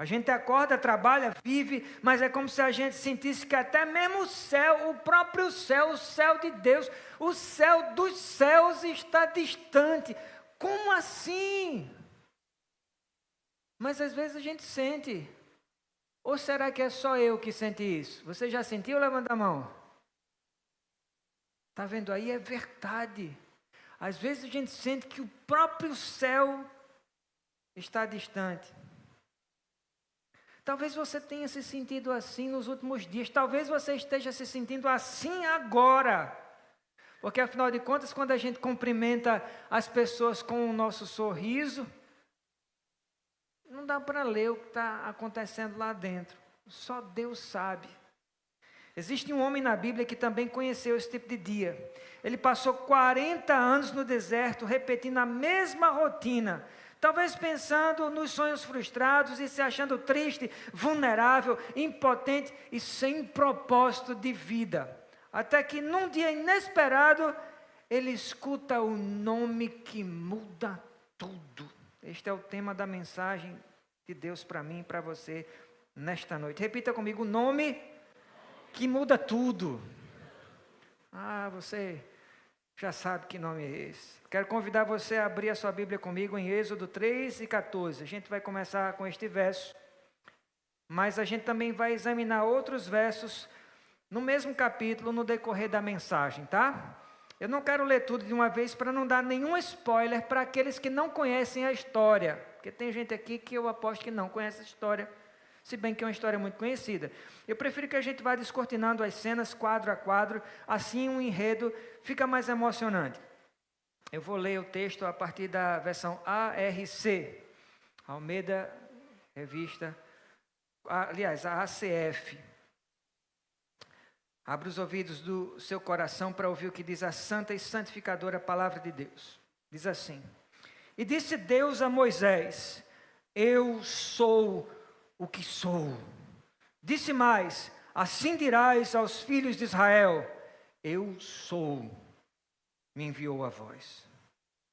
A gente acorda, trabalha, vive, mas é como se a gente sentisse que até mesmo o céu, o próprio céu, o céu de Deus, o céu dos céus está distante. Como assim? Mas às vezes a gente sente. Ou será que é só eu que sente isso? Você já sentiu? Levanta a mão. Está vendo aí? É verdade. Às vezes a gente sente que o próprio céu está distante. Talvez você tenha se sentido assim nos últimos dias. Talvez você esteja se sentindo assim agora. Porque afinal de contas, quando a gente cumprimenta as pessoas com o nosso sorriso, não dá para ler o que está acontecendo lá dentro. Só Deus sabe. Existe um homem na Bíblia que também conheceu esse tipo de dia. Ele passou 40 anos no deserto, repetindo a mesma rotina. Talvez pensando nos sonhos frustrados e se achando triste, vulnerável, impotente e sem propósito de vida. Até que num dia inesperado, ele escuta o nome que muda tudo. Este é o tema da mensagem de Deus para mim e para você nesta noite. Repita comigo: o nome que muda tudo. Você já sabe que nome é esse. Quero convidar você a abrir a sua Bíblia comigo em Êxodo 3:14. A gente vai começar com este verso, mas a gente também vai examinar outros versos no mesmo capítulo no decorrer da mensagem, tá? Eu não quero ler tudo de uma vez para não dar nenhum spoiler para aqueles que não conhecem a história, porque tem gente aqui que eu aposto que não conhece a história, se bem que é uma história muito conhecida. Eu prefiro que a gente vá descortinando as cenas quadro a quadro, assim o enredo fica mais emocionante. Eu vou ler o texto a partir da versão ARC, Almeida Revista, aliás, a ACF. Abra os ouvidos do seu coração para ouvir o que diz a santa e santificadora palavra de Deus. Diz assim: E disse Deus a Moisés: Eu sou o que sou. Disse mais: Assim dirás aos filhos de Israel: Eu sou, me enviou a vós.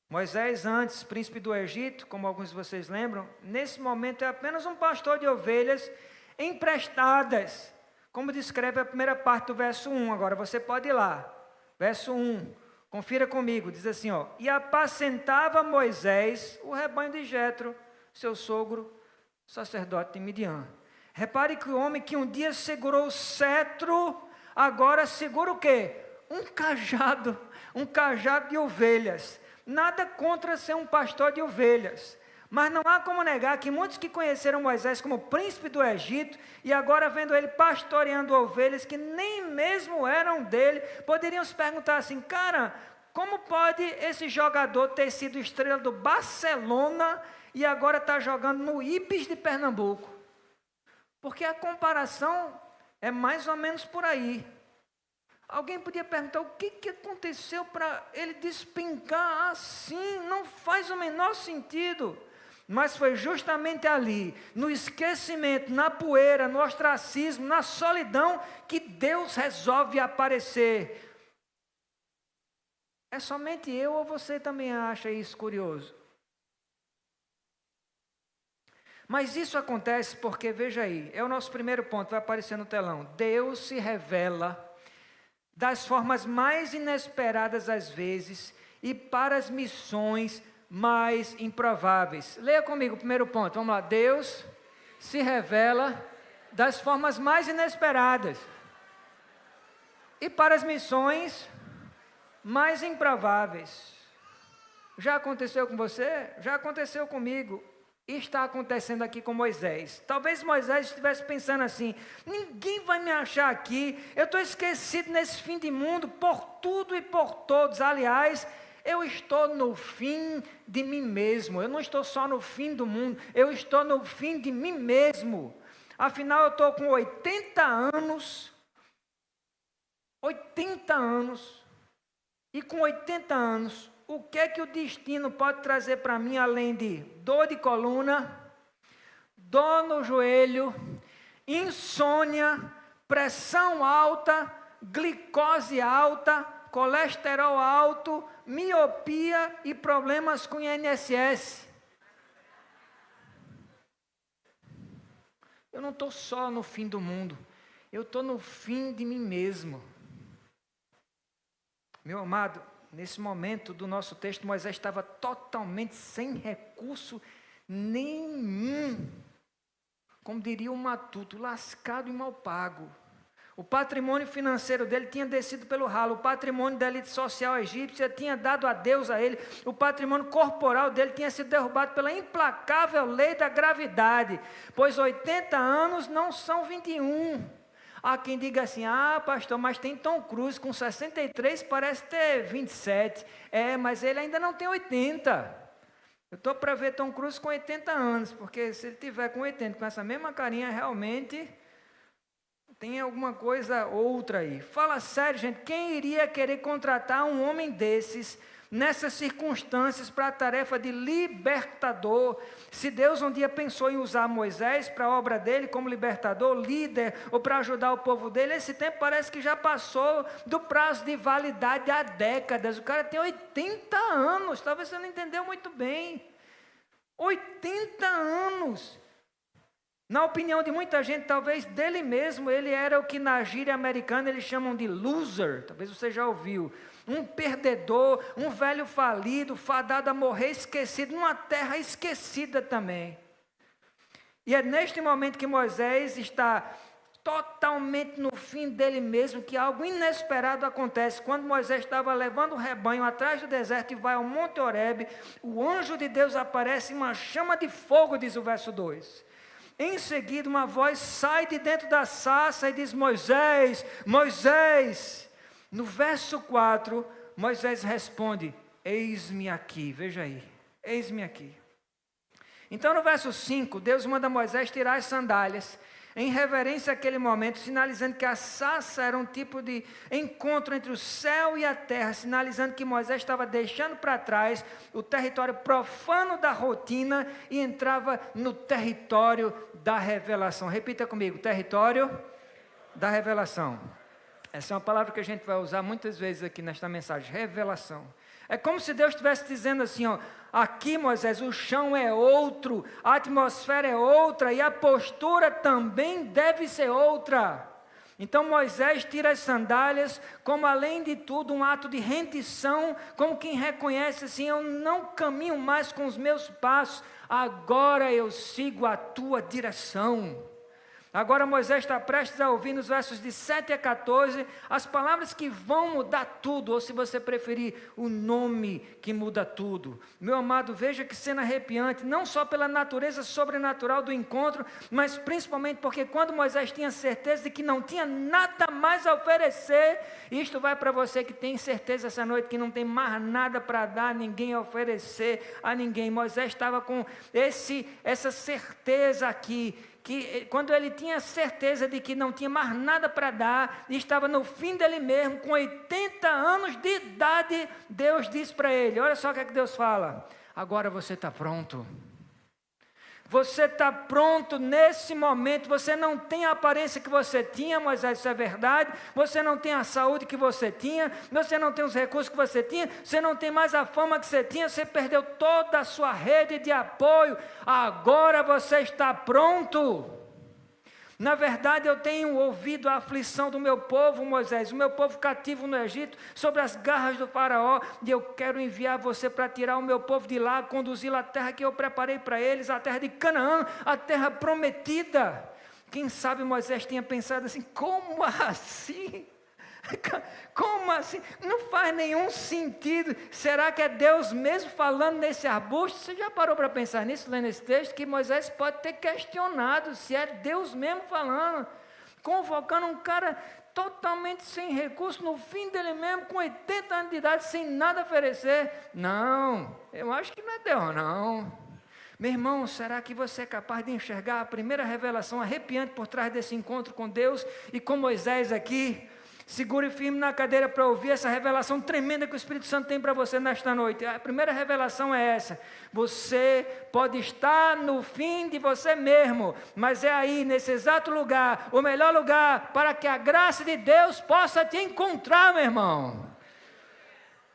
Moisés, antes príncipe do Egito, como alguns de vocês lembram, nesse momento é apenas um pastor de ovelhas emprestadas, como descreve a primeira parte do verso 1. Agora você pode ir lá, verso 1, confira comigo, diz assim: E apacentava Moisés o rebanho de Jetro, seu sogro, sacerdote de Midian. Repare que o homem que um dia segurou o cetro, agora segura o quê? Um cajado de ovelhas. Nada contra ser um pastor de ovelhas, mas não há como negar que muitos que conheceram Moisés como príncipe do Egito, e agora vendo ele pastoreando ovelhas que nem mesmo eram dele, poderiam se perguntar assim: cara, como pode esse jogador ter sido estrela do Barcelona e agora está jogando no Ibis de Pernambuco? Porque a comparação é mais ou menos por aí. Alguém podia perguntar: o que aconteceu para ele despencar assim? Não faz o menor sentido. Mas foi justamente ali, no esquecimento, na poeira, no ostracismo, na solidão, que Deus resolve aparecer. É somente eu ou você também acha isso curioso? Mas isso acontece porque, veja aí, é o nosso primeiro ponto, vai aparecer no telão. Deus se revela das formas mais inesperadas às vezes e para as missões mais improváveis. Leia comigo o primeiro ponto, vamos lá. Deus se revela das formas mais inesperadas e para as missões mais improváveis. Já aconteceu com você? Já aconteceu comigo. Está acontecendo aqui com Moisés. Talvez Moisés estivesse pensando assim: ninguém vai me achar aqui, eu estou esquecido nesse fim de mundo, por tudo e por todos. Aliás, eu estou no fim de mim mesmo, eu não estou só no fim do mundo, eu estou no fim de mim mesmo. Afinal, eu estou com 80 anos, e com 80 anos, o que é que o destino pode trazer para mim além de dor de coluna, dor no joelho, insônia, pressão alta, glicose alta, colesterol alto, miopia e problemas com INSS? Eu não estou só no fim do mundo, eu estou no fim de mim mesmo. Meu amado, nesse momento do nosso texto, Moisés estava totalmente sem recurso nenhum. Como diria o matuto, lascado e mal pago. O patrimônio financeiro dele tinha descido pelo ralo, o patrimônio da elite social egípcia tinha dado adeus a ele, o patrimônio corporal dele tinha sido derrubado pela implacável lei da gravidade, pois 80 anos não são 21. Há quem diga assim, pastor, mas tem Tom Cruise com 63, parece ter 27. Mas ele ainda não tem 80. Eu estou para ver Tom Cruise com 80 anos, porque se ele tiver com 80, com essa mesma carinha, realmente tem alguma coisa outra aí. Fala sério, gente, quem iria querer contratar um homem desses, nessas circunstâncias, para a tarefa de libertador? Se Deus um dia pensou em usar Moisés para a obra dele como libertador, líder, ou para ajudar o povo dele, esse tempo parece que já passou do prazo de validade há décadas. O cara tem 80 anos, talvez você não entendeu muito bem. 80 anos. Na opinião de muita gente, talvez dele mesmo, ele era o que na gíria americana eles chamam de loser, talvez você já ouviu. Um perdedor, um velho falido, fadado a morrer, esquecido, numa terra esquecida também. E é neste momento que Moisés está totalmente no fim dele mesmo, que algo inesperado acontece. Quando Moisés estava levando o rebanho atrás do deserto e vai ao Monte Horebe, o anjo de Deus aparece em uma chama de fogo, diz o verso 2. Em seguida, uma voz sai de dentro da sarça e diz, Moisés, Moisés. No verso 4, Moisés responde, eis-me aqui. Veja aí, eis-me aqui. Então, no verso 5, Deus manda Moisés tirar as sandálias, em reverência àquele momento, sinalizando que a sarça era um tipo de encontro entre o céu e a terra, sinalizando que Moisés estava deixando para trás o território profano da rotina e entrava no território da revelação. Repita comigo, território da revelação. Essa é uma palavra que a gente vai usar muitas vezes aqui nesta mensagem, revelação. É como se Deus estivesse dizendo assim, aqui Moisés, o chão é outro, a atmosfera é outra e a postura também deve ser outra. Então Moisés tira as sandálias, como além de tudo um ato de rendição, como quem reconhece assim, eu não caminho mais com os meus passos, agora eu sigo a tua direção. Agora Moisés está prestes a ouvir nos versos de 7 a 14, as palavras que vão mudar tudo, ou se você preferir, o nome que muda tudo. Meu amado, veja que cena arrepiante, não só pela natureza sobrenatural do encontro, mas principalmente porque quando Moisés tinha certeza de que não tinha nada mais a oferecer, isto vai para você que tem certeza essa noite que não tem mais nada para dar a ninguém, a oferecer a ninguém. Moisés estava com essa certeza aqui, que quando ele tinha certeza de que não tinha mais nada para dar, e estava no fim dele mesmo, com 80 anos de idade, Deus disse para ele, olha só o que é que Deus fala, agora você está pronto. Você está pronto nesse momento, você não tem a aparência que você tinha, Moisés, isso é verdade, você não tem a saúde que você tinha, você não tem os recursos que você tinha, você não tem mais a fama que você tinha, você perdeu toda a sua rede de apoio, agora você está pronto. Na verdade, eu tenho ouvido a aflição do meu povo, Moisés, o meu povo cativo no Egito, sobre as garras do faraó, e eu quero enviar você para tirar o meu povo de lá, conduzi-lo à terra que eu preparei para eles, a terra de Canaã, a terra prometida. Quem sabe Moisés tinha pensado assim, como assim? Como assim? Não faz nenhum sentido. Será que é Deus mesmo falando nesse arbusto? Você já parou para pensar nisso, lendo esse texto? Que Moisés pode ter questionado se é Deus mesmo falando, convocando um cara totalmente sem recurso, no fim dele mesmo, com 80 anos de idade, sem nada a oferecer. Não, eu acho que não é Deus, não. Meu irmão, será que você é capaz de enxergar a primeira revelação arrepiante por trás desse encontro com Deus e com Moisés aqui? Segure firme na cadeira para ouvir essa revelação tremenda que o Espírito Santo tem para você nesta noite. A primeira revelação é essa: você pode estar no fim de você mesmo, mas é aí, nesse exato lugar, o melhor lugar para que a graça de Deus possa te encontrar, meu irmão.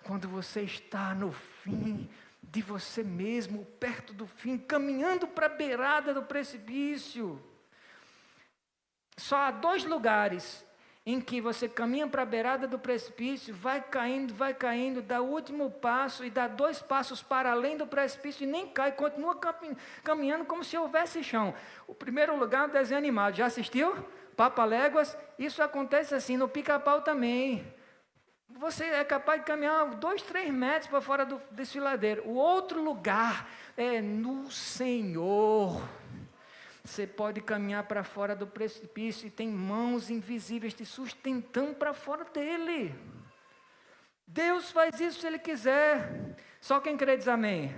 Quando você está no fim de você mesmo, perto do fim, caminhando para a beirada do precipício. Só há 2 lugares em que você caminha para a beirada do precipício, vai caindo, dá o último passo e dá 2 passos para além do precipício e nem cai, continua caminhando como se houvesse chão. O primeiro lugar é o desenho animado, já assistiu? Papaléguas, isso acontece assim, no Pica-Pau também. Você é capaz de caminhar 2, 3 metros para fora do desfiladeiro. O outro lugar é no Senhor. Você pode caminhar para fora do precipício e tem mãos invisíveis te sustentando para fora dele. Deus faz isso se Ele quiser. Só quem crê diz amém.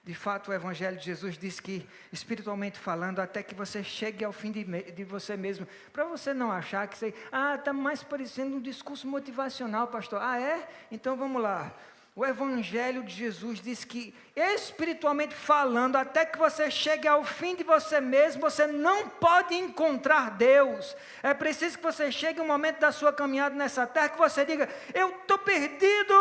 De fato, o Evangelho de Jesus diz que, espiritualmente falando, até que você chegue ao fim de você mesmo. Para você não achar que você... está mais parecendo um discurso motivacional, pastor. É? Então vamos lá. O Evangelho de Jesus diz que, espiritualmente falando, até que você chegue ao fim de você mesmo, você não pode encontrar Deus. É preciso que você chegue um momento da sua caminhada nessa terra, que você diga, eu estou perdido,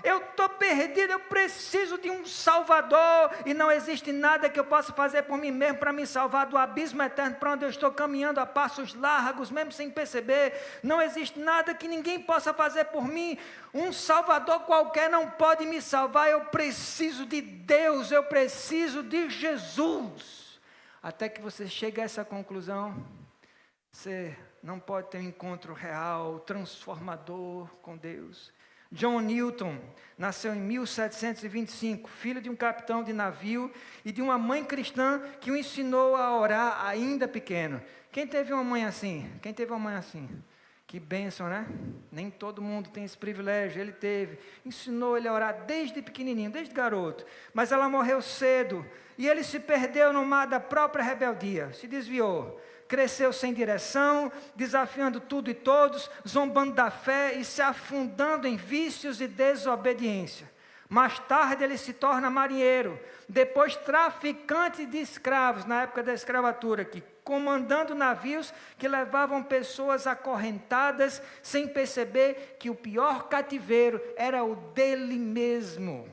eu preciso de um Salvador, e não existe nada que eu possa fazer por mim mesmo, para me salvar do abismo eterno, para onde eu estou caminhando a passos largos, mesmo sem perceber. Não existe nada que ninguém possa fazer por mim. Um Salvador qualquer não pode me salvar, eu preciso de Deus, eu preciso de Jesus. Até que você chegue a essa conclusão, você não pode ter um encontro real, transformador com Deus. John Newton nasceu em 1725, filho de um capitão de navio e de uma mãe cristã que o ensinou a orar ainda pequeno. Quem teve uma mãe assim? Que bênção, né? Nem todo mundo tem esse privilégio, ele teve. Ensinou ele a orar desde pequenininho, desde garoto. Mas ela morreu cedo e ele se perdeu no mar da própria rebeldia, se desviou. Cresceu sem direção, desafiando tudo e todos, zombando da fé e se afundando em vícios e desobediência. Mais tarde ele se torna marinheiro, depois traficante de escravos, na época da escravatura, comandando navios que levavam pessoas acorrentadas, sem perceber que o pior cativeiro era o dele mesmo.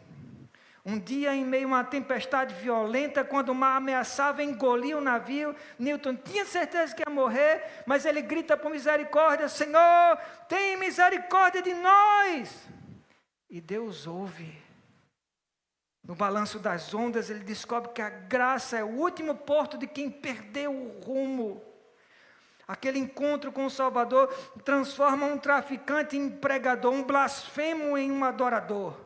Um dia, em meio a uma tempestade violenta, quando o mar ameaçava engolir o navio, Newton tinha certeza que ia morrer, mas ele grita por misericórdia, Senhor, tem misericórdia de nós! E Deus ouve. No balanço das ondas, ele descobre que a graça é o último porto de quem perdeu o rumo. Aquele encontro com o Salvador transforma um traficante em pregador, um blasfemo em um adorador.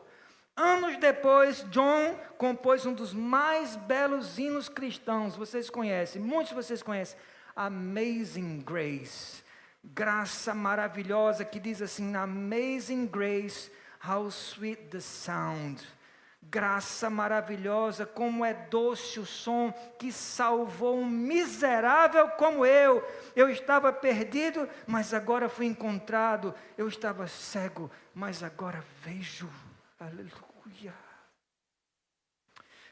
Anos depois, John compôs um dos mais belos hinos cristãos, vocês conhecem, muitos de vocês conhecem, Amazing Grace, graça maravilhosa, que diz assim, Amazing Grace, how sweet the sound, graça maravilhosa, como é doce o som, que salvou um miserável como eu estava perdido, mas agora fui encontrado, eu estava cego, mas agora vejo. Aleluia.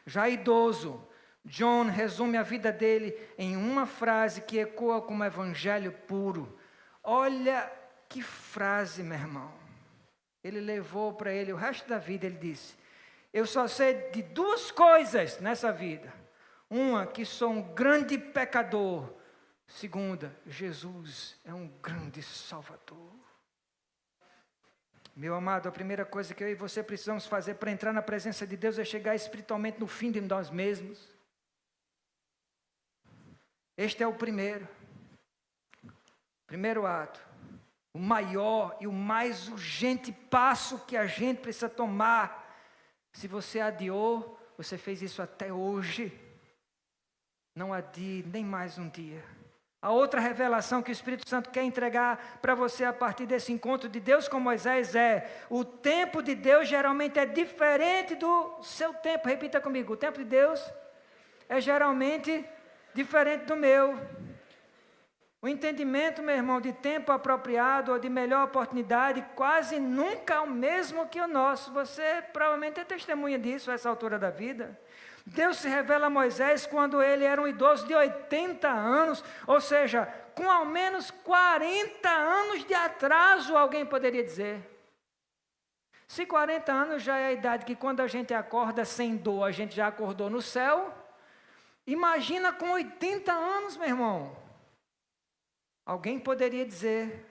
Já idoso, John resume a vida dele em uma frase que ecoa como evangelho puro. Olha que frase, meu irmão. Ele levou para ele o resto da vida, ele disse, eu só sei de 2 coisas nessa vida. Uma, que sou um grande pecador. Segunda, Jesus é um grande Salvador. Meu amado, a primeira coisa que eu e você precisamos fazer para entrar na presença de Deus é chegar espiritualmente no fim de nós mesmos. Este é o primeiro ato, o maior e o mais urgente passo que a gente precisa tomar. Se você adiou, você fez isso até hoje, não adie nem mais um dia. A outra revelação que o Espírito Santo quer entregar para você a partir desse encontro de Deus com Moisés é: o tempo de Deus geralmente é diferente do seu tempo. Repita comigo: o tempo de Deus é geralmente diferente do meu. O entendimento, meu irmão, de tempo apropriado ou de melhor oportunidade quase nunca é o mesmo que o nosso. Você provavelmente é testemunha disso a essa altura da vida. Deus se revela a Moisés quando ele era um idoso de 80 anos, ou seja, com ao menos 40 anos de atraso, alguém poderia dizer. Se 40 anos já é a idade que quando a gente acorda sem dor, a gente já acordou no céu, Imagina com 80 anos, meu irmão. Alguém poderia dizer,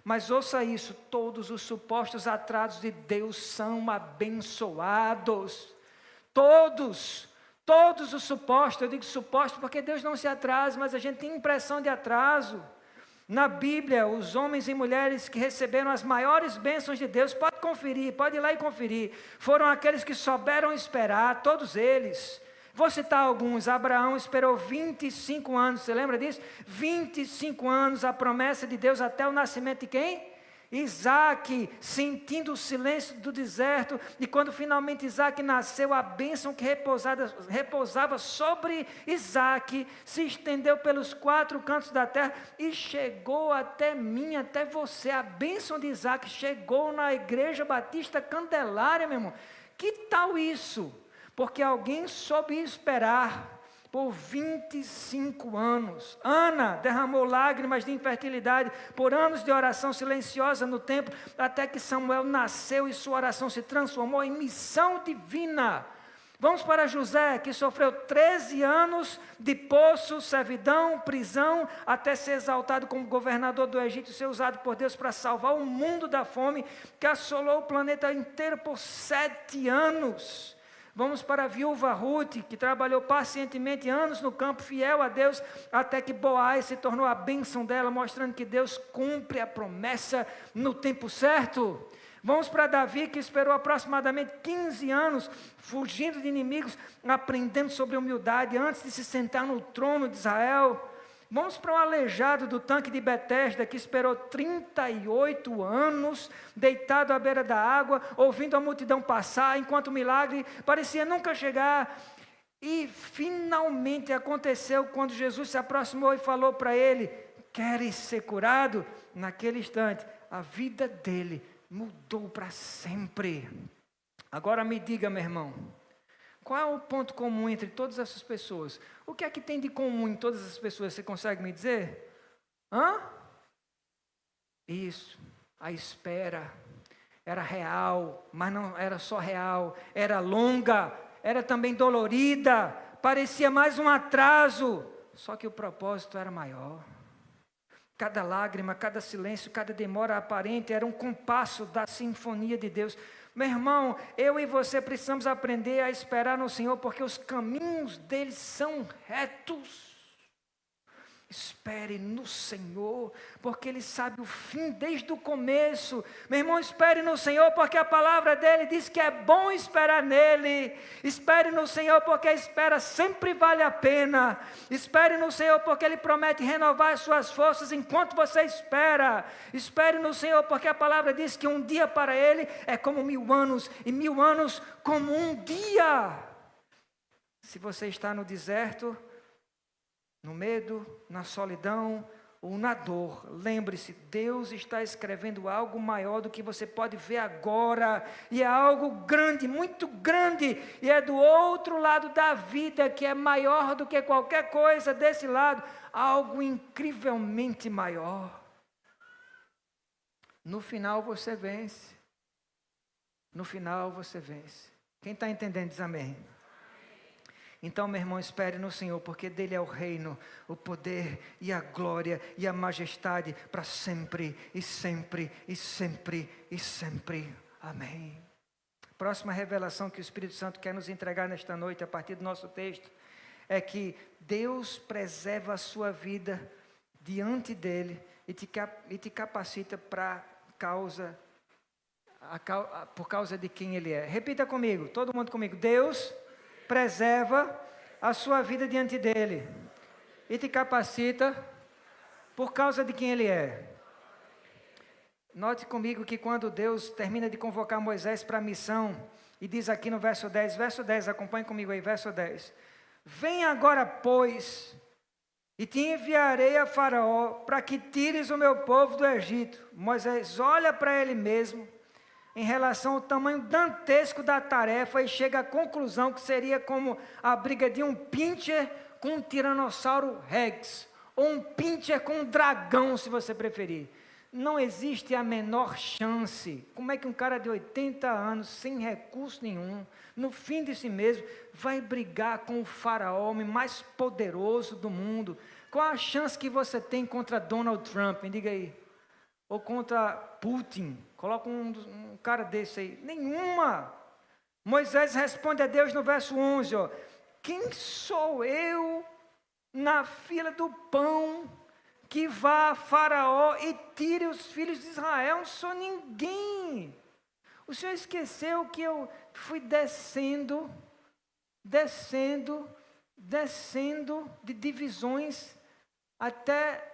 mas ouça isso, todos os supostos atrasos de Deus são abençoados. Todos os supostos, eu digo supostos porque Deus não se atrasa, mas a gente tem impressão de atraso. Na Bíblia, os homens e mulheres que receberam as maiores bênçãos de Deus, pode conferir, pode ir lá e conferir, foram aqueles que souberam esperar, todos eles. Vou citar alguns. Abraão esperou 25 anos, você lembra disso? 25 anos, a promessa de Deus até o nascimento de quem? Isaac, sentindo o silêncio do deserto, e quando finalmente Isaac nasceu, a bênção que repousava sobre Isaac, se estendeu pelos 4 cantos da terra, e chegou até mim, até você. A bênção de Isaac chegou na Igreja Batista Candelária, meu irmão. Que tal isso? Porque alguém soube esperar por 25 anos. Ana derramou lágrimas de infertilidade por anos de oração silenciosa no templo, até que Samuel nasceu e sua oração se transformou em missão divina. Vamos para José, que sofreu 13 anos de poço, servidão, prisão, até ser exaltado como governador do Egito e ser usado por Deus para salvar o mundo da fome, que assolou o planeta inteiro por 7 anos. Vamos para a viúva Ruth, que trabalhou pacientemente anos no campo, fiel a Deus, até que Boaz se tornou a bênção dela, mostrando que Deus cumpre a promessa no tempo certo. Vamos para Davi, que esperou aproximadamente 15 anos, fugindo de inimigos, aprendendo sobre humildade, antes de se sentar no trono de Israel. Vamos para o aleijado do tanque de Betesda, que esperou 38 anos, deitado à beira da água, ouvindo a multidão passar, enquanto o milagre parecia nunca chegar. E finalmente aconteceu quando Jesus se aproximou e falou para ele: queres ser curado? Naquele instante, a vida dele mudou para sempre. Agora me diga, meu irmão, qual é o ponto comum entre todas essas pessoas? O que é que tem de comum em todas essas pessoas? Você consegue me dizer? Isso, a espera. Era real, mas não era só real. Era longa, era também dolorida. Parecia mais um atraso. Só que o propósito era maior. Cada lágrima, cada silêncio, cada demora aparente era um compasso da sinfonia de Deus. Meu irmão, eu e você precisamos aprender a esperar no Senhor, porque os caminhos dele são retos. Espere no Senhor, porque Ele sabe o fim desde o começo. Meu irmão, espere no Senhor, porque a palavra dele diz que é bom esperar nele. Espere no Senhor, porque a espera sempre vale a pena. Espere no Senhor, porque Ele promete renovar as suas forças enquanto você espera. Espere no Senhor, porque a palavra diz que um dia para Ele é como 1000 anos, e 1000 anos como um dia. Se você está no deserto, no medo, na solidão ou na dor, lembre-se, Deus está escrevendo algo maior do que você pode ver agora, e é algo grande, muito grande, e é do outro lado da vida, que é maior do que qualquer coisa desse lado, algo incrivelmente maior. No final você vence. No final você vence. Quem está entendendo diz amém. Então, meu irmão, espere no Senhor, porque dele é o reino, o poder e a glória e a majestade para sempre e sempre e sempre e sempre. Amém. Próxima revelação que o Espírito Santo quer nos entregar nesta noite, a partir do nosso texto, é que Deus preserva a sua vida diante dele e te capacita por causa de quem ele é. Repita comigo, todo mundo comigo. Deus preserva a sua vida diante dele e te capacita por causa de quem ele é. Note comigo que quando Deus termina de convocar Moisés para a missão, e diz aqui no verso 10, acompanhe comigo aí, verso 10. Vem agora, pois, e te enviarei a Faraó para que tires o meu povo do Egito. Moisés olha para ele mesmo em relação ao tamanho dantesco da tarefa e chega à conclusão que seria como a briga de um pincher com um tiranossauro rex, ou um pincher com um dragão, se você preferir. não existe a menor chance. Como é que um cara de 80 anos, sem recurso nenhum, no fim de si mesmo, vai brigar com o faraó, homem mais poderoso do mundo? Qual a chance que você tem contra Donald Trump? Me diga aí. Ou contra Putin? Coloca um cara desse aí. Nenhuma. Moisés responde a Deus no verso 11, ó. Quem sou eu na fila do pão que vá a Faraó e tire os filhos de Israel? Não sou ninguém. O Senhor esqueceu que eu fui descendo de divisões até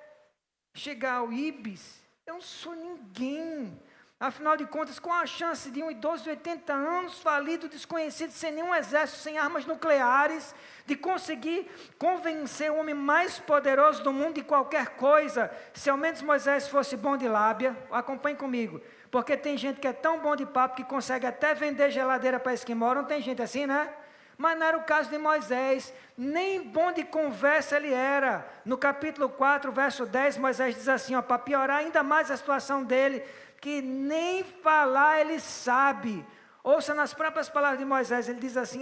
chegar ao Ibis. Eu não sou ninguém. Afinal de contas, qual a chance de um idoso de 80 anos, falido, desconhecido, sem nenhum exército, sem armas nucleares, de conseguir convencer o homem mais poderoso do mundo de qualquer coisa, se ao menos Moisés fosse bom de lábia? Acompanhe comigo, porque tem gente que é tão bom de papo que consegue até vender geladeira para esquimó. Não tem gente assim, né? Mas não era o caso de Moisés, nem bom de conversa ele era. No capítulo 4, verso 10, Moisés diz assim, para piorar ainda mais a situação dele, que nem falar ele sabe. Ouça nas próprias palavras de Moisés, ele diz assim,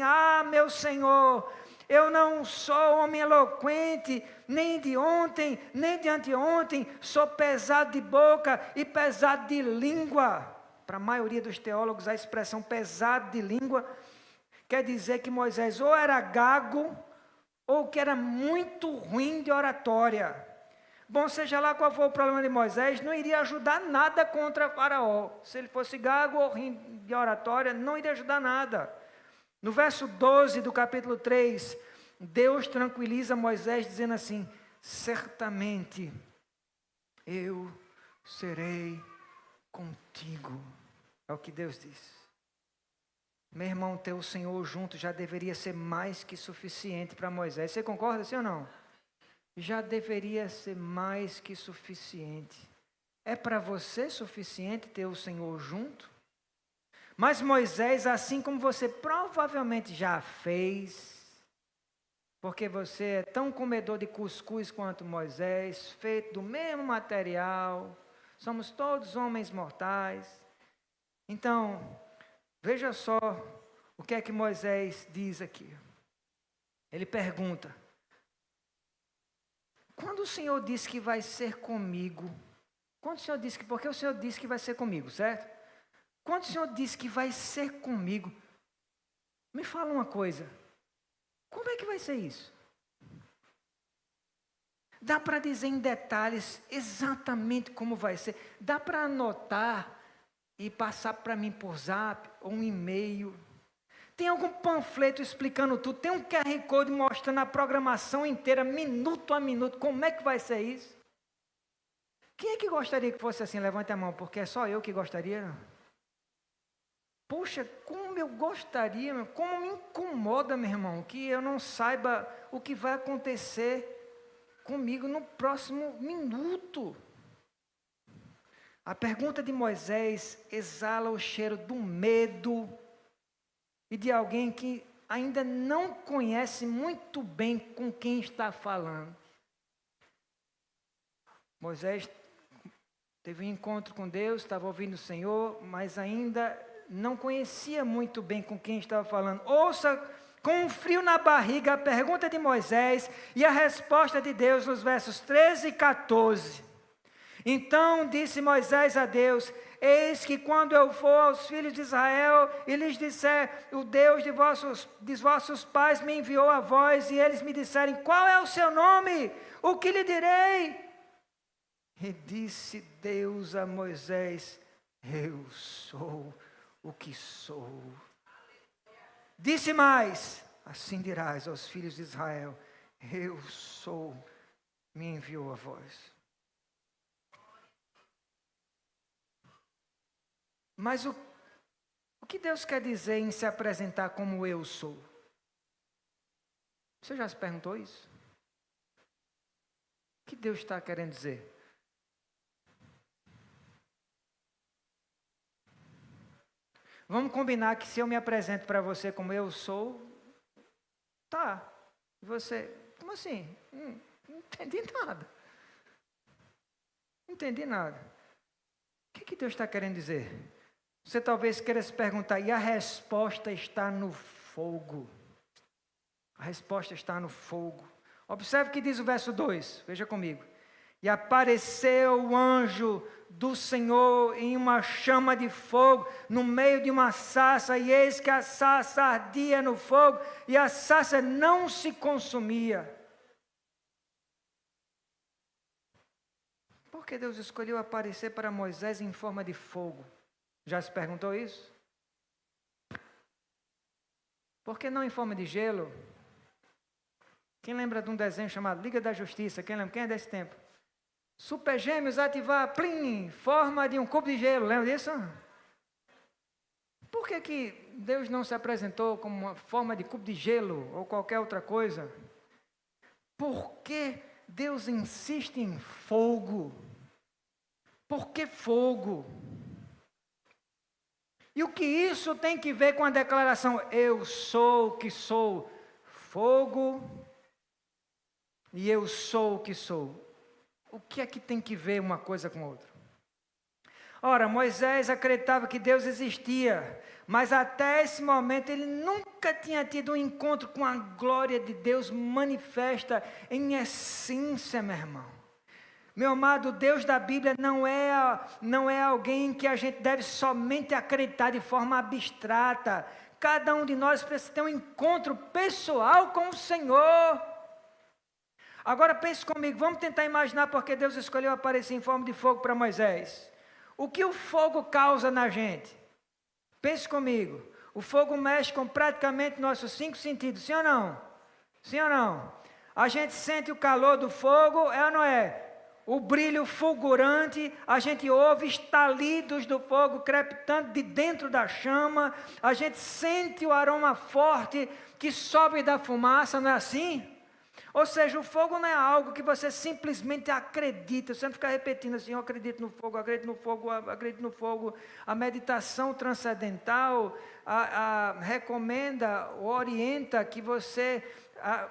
meu Senhor, eu não sou homem eloquente, nem de ontem, nem de anteontem, sou pesado de boca e pesado de língua. Para a maioria dos teólogos, a expressão pesado de língua quer dizer que Moisés ou era gago, ou que era muito ruim de oratória. Bom, seja lá qual for o problema de Moisés, não iria ajudar nada contra Faraó. Se ele fosse gago ou ruim de oratória, não iria ajudar nada. No verso 12 do capítulo 3, Deus tranquiliza Moisés dizendo assim, certamente eu serei contigo. É o que Deus diz. Meu irmão, ter o Senhor junto já deveria ser mais que suficiente para Moisés. Você concorda, sim ou não? Já deveria ser mais que suficiente. É para você suficiente ter o Senhor junto? Mas Moisés, assim como você provavelmente já fez, porque você é tão comedor de cuscuz quanto Moisés, feito do mesmo material, somos todos homens mortais. Então, veja só o que é que Moisés diz aqui. Ele pergunta, quando o Senhor disse que vai ser comigo, porque o Senhor disse que vai ser comigo, certo? Quando o Senhor disse que vai ser comigo, me fala uma coisa, como é que vai ser isso? Dá para dizer em detalhes exatamente como vai ser? Dá para anotar e passar para mim por zap ou um e-mail? Tem algum panfleto explicando tudo? Tem um QR Code mostrando a programação inteira, minuto a minuto, como é que vai ser isso? Quem é que gostaria que fosse assim? Levante a mão, porque é só eu que gostaria. Não? Poxa, como eu gostaria, como me incomoda, meu irmão, que eu não saiba o que vai acontecer comigo no próximo minuto. A pergunta de Moisés exala o cheiro do medo e de alguém que ainda não conhece muito bem com quem está falando. Moisés teve um encontro com Deus, estava ouvindo o Senhor, mas ainda não conhecia muito bem com quem estava falando. Ouça com um frio na barriga a pergunta de Moisés e a resposta de Deus nos versos 13 e 14. Então disse Moisés a Deus, eis que quando eu for aos filhos de Israel e lhes disser, o Deus de vossos pais me enviou a vós, e eles me disserem, qual é o seu nome? O que lhe direi? E disse Deus a Moisés, eu sou o que sou. Disse mais, assim dirás aos filhos de Israel, eu sou, me enviou a vós. Mas o que Deus quer dizer em se apresentar como eu sou? Você já se perguntou isso? O que Deus está querendo dizer? Vamos combinar que se eu me apresento para você como eu sou, tá. Você, como assim? Não entendi nada. Não entendi nada. O que Deus está querendo dizer? Você talvez queira se perguntar, e a resposta está no fogo. A resposta está no fogo. Observe o que diz o verso 2, veja comigo. E apareceu o anjo do Senhor em uma chama de fogo, no meio de uma sarça, e eis que a sarça ardia no fogo, e a sarça não se consumia. Por que Deus escolheu aparecer para Moisés em forma de fogo? Já se perguntou isso? Por que não em forma de gelo? Quem lembra de um desenho chamado Liga da Justiça? Quem lembra? Quem é desse tempo? Super Gêmeos ativar, plim, forma de um cubo de gelo. Lembra disso? Por que Deus não se apresentou como uma forma de cubo de gelo ou qualquer outra coisa? Por que Deus insiste em fogo? Por que fogo? E o que isso tem que ver com a declaração, eu sou o que sou, fogo, e eu sou o que sou? O que é que tem que ver uma coisa com outra? Ora, Moisés acreditava que Deus existia, mas até esse momento ele nunca tinha tido um encontro com a glória de Deus manifesta em essência, meu irmão. Meu amado, Deus da Bíblia não é alguém que a gente deve somente acreditar de forma abstrata. Cada um de nós precisa ter um encontro pessoal com o Senhor. Agora pense comigo, vamos tentar imaginar porque Deus escolheu aparecer em forma de fogo para Moisés. O que o fogo causa na gente? Pense comigo, o fogo mexe com praticamente nossos 5 sentidos, sim ou não? Sim ou não? A gente sente o calor do fogo, é ou não é? O brilho fulgurante, a gente ouve estalidos do fogo crepitando de dentro da chama, a gente sente o aroma forte que sobe da fumaça, não é assim? Ou seja, o fogo não é algo que você simplesmente acredita, você não fica repetindo assim, eu acredito no fogo, acredito no fogo, acredito no fogo. A meditação transcendental recomenda, orienta que você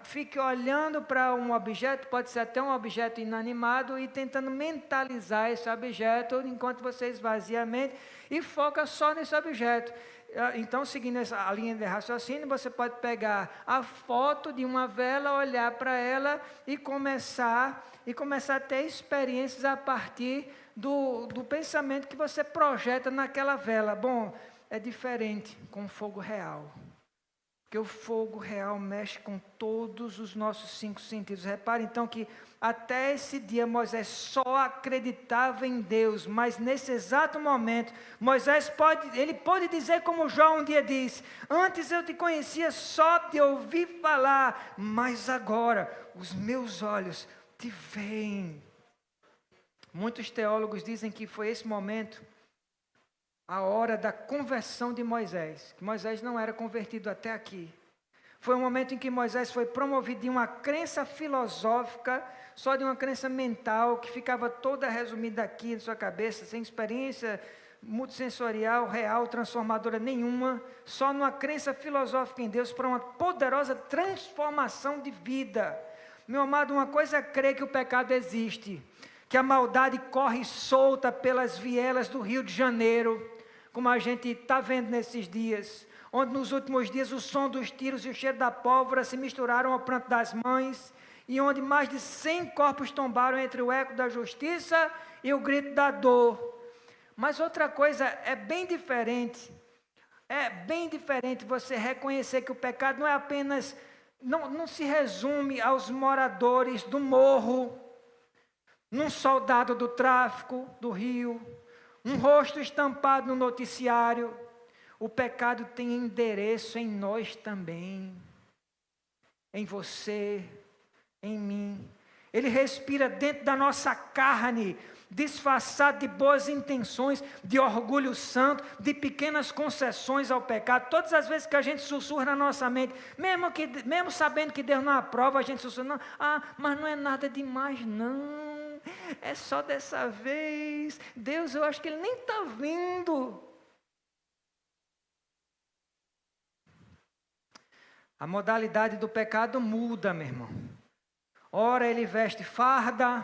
fique olhando para um objeto, pode ser até um objeto inanimado, e tentando mentalizar esse objeto, enquanto você esvazia a mente e foca só nesse objeto. Então, seguindo a linha de raciocínio, você pode pegar a foto de uma vela, olhar para ela e começar a ter experiências a partir do pensamento que você projeta naquela vela. Bom, é diferente com o fogo real. Porque o fogo real mexe com todos os nossos 5 sentidos. Repare então que até esse dia Moisés só acreditava em Deus, mas nesse exato momento, Moisés pode dizer como Jó um dia disse, antes eu te conhecia só de ouvir falar, mas agora os meus olhos te veem. Muitos teólogos dizem que foi esse momento a hora da conversão de Moisés, que Moisés não era convertido até aqui. Foi um momento em que Moisés foi promovido de uma crença filosófica, só de uma crença mental, que ficava toda resumida aqui na sua cabeça, sem experiência multissensorial, real, transformadora nenhuma, só numa crença filosófica em Deus, para uma poderosa transformação de vida. Meu amado, uma coisa é crer que o pecado existe, que a maldade corre solta pelas vielas do Rio de Janeiro, como a gente está vendo nesses dias, onde nos últimos dias o som dos tiros e o cheiro da pólvora se misturaram ao pranto das mães, e onde mais de 100 corpos tombaram entre o eco da justiça e o grito da dor. Mas outra coisa é bem diferente você reconhecer que o pecado não é apenas, não se resume aos moradores do morro, num soldado do tráfico do rio, um rosto estampado no noticiário. O pecado tem endereço em nós também, em você, em mim. Ele respira dentro da nossa carne, disfarçado de boas intenções, de orgulho santo, de pequenas concessões ao pecado. Todas as vezes que a gente sussurra na nossa mente, mesmo sabendo que Deus não aprova, a gente sussurra, não, mas não é nada demais não. É só dessa vez. Deus, eu acho que Ele nem está vendo. A modalidade do pecado muda, meu irmão. Ora ele veste farda,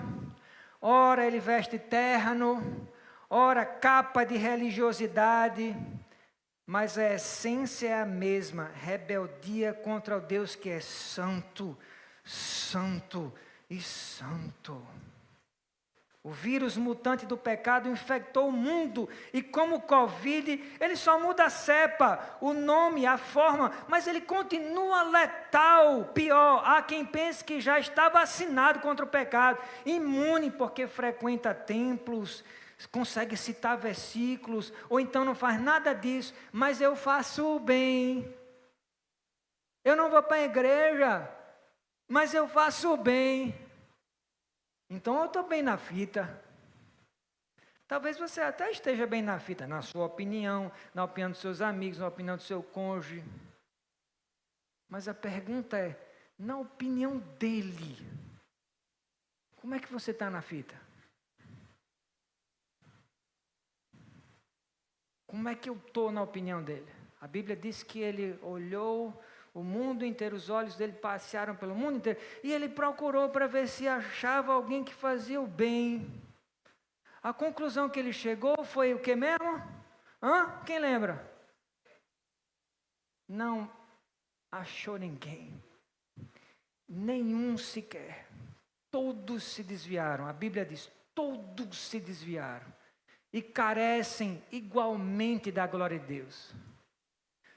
ora ele veste terno, ora capa de religiosidade, mas a essência é a mesma, rebeldia contra o Deus que é santo, santo e santo. O vírus mutante do pecado infectou o mundo, e como o Covid, ele só muda a cepa, o nome, a forma, mas ele continua letal. Pior, há quem pense que já está vacinado contra o pecado, imune porque frequenta templos, consegue citar versículos, ou então não faz nada disso, mas eu faço o bem. Eu não vou para a igreja, mas eu faço o bem. Então eu estou bem na fita. Talvez você até esteja bem na fita, na sua opinião, na opinião dos seus amigos, na opinião do seu cônjuge. Mas a pergunta é, na opinião dele, como é que você está na fita? Como é que eu estou na opinião dele? A Bíblia diz que ele olhou o mundo inteiro, os olhos dele passearam pelo mundo inteiro, e ele procurou para ver se achava alguém que fazia o bem. A conclusão que ele chegou foi o que mesmo? Quem lembra? Não achou ninguém. Nenhum sequer. Todos se desviaram. A Bíblia diz, todos se desviaram. E carecem igualmente da glória de Deus.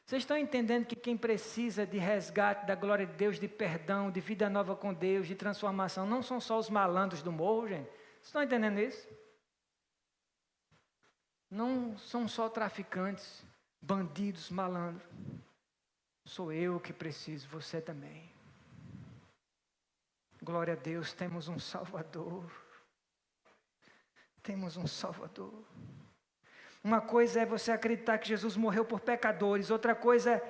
Vocês estão entendendo que quem precisa de resgate da glória de Deus, de perdão, de vida nova com Deus, de transformação, não são só os malandros do morro, gente? Vocês estão entendendo isso? Não são só traficantes, bandidos, malandros. Sou eu que preciso, você também. Glória a Deus, temos um Salvador. Temos um Salvador. Uma coisa é você acreditar que Jesus morreu por pecadores, outra coisa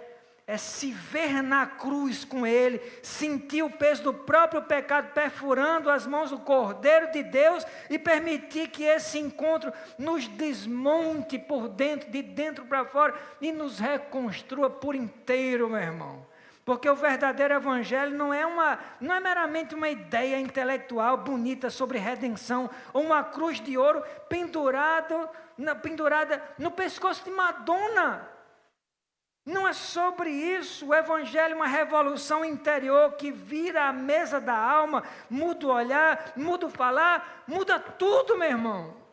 é se ver na cruz com Ele, sentir o peso do próprio pecado perfurando as mãos do Cordeiro de Deus e permitir que esse encontro nos desmonte por dentro, de dentro para fora e nos reconstrua por inteiro, meu irmão. Porque o verdadeiro evangelho não é meramente uma ideia intelectual bonita sobre redenção, ou uma cruz de ouro pendurada no pescoço de Madonna. Não é sobre isso. O evangelho é uma revolução interior que vira a mesa da alma, muda o olhar, muda o falar, muda tudo, meu irmão.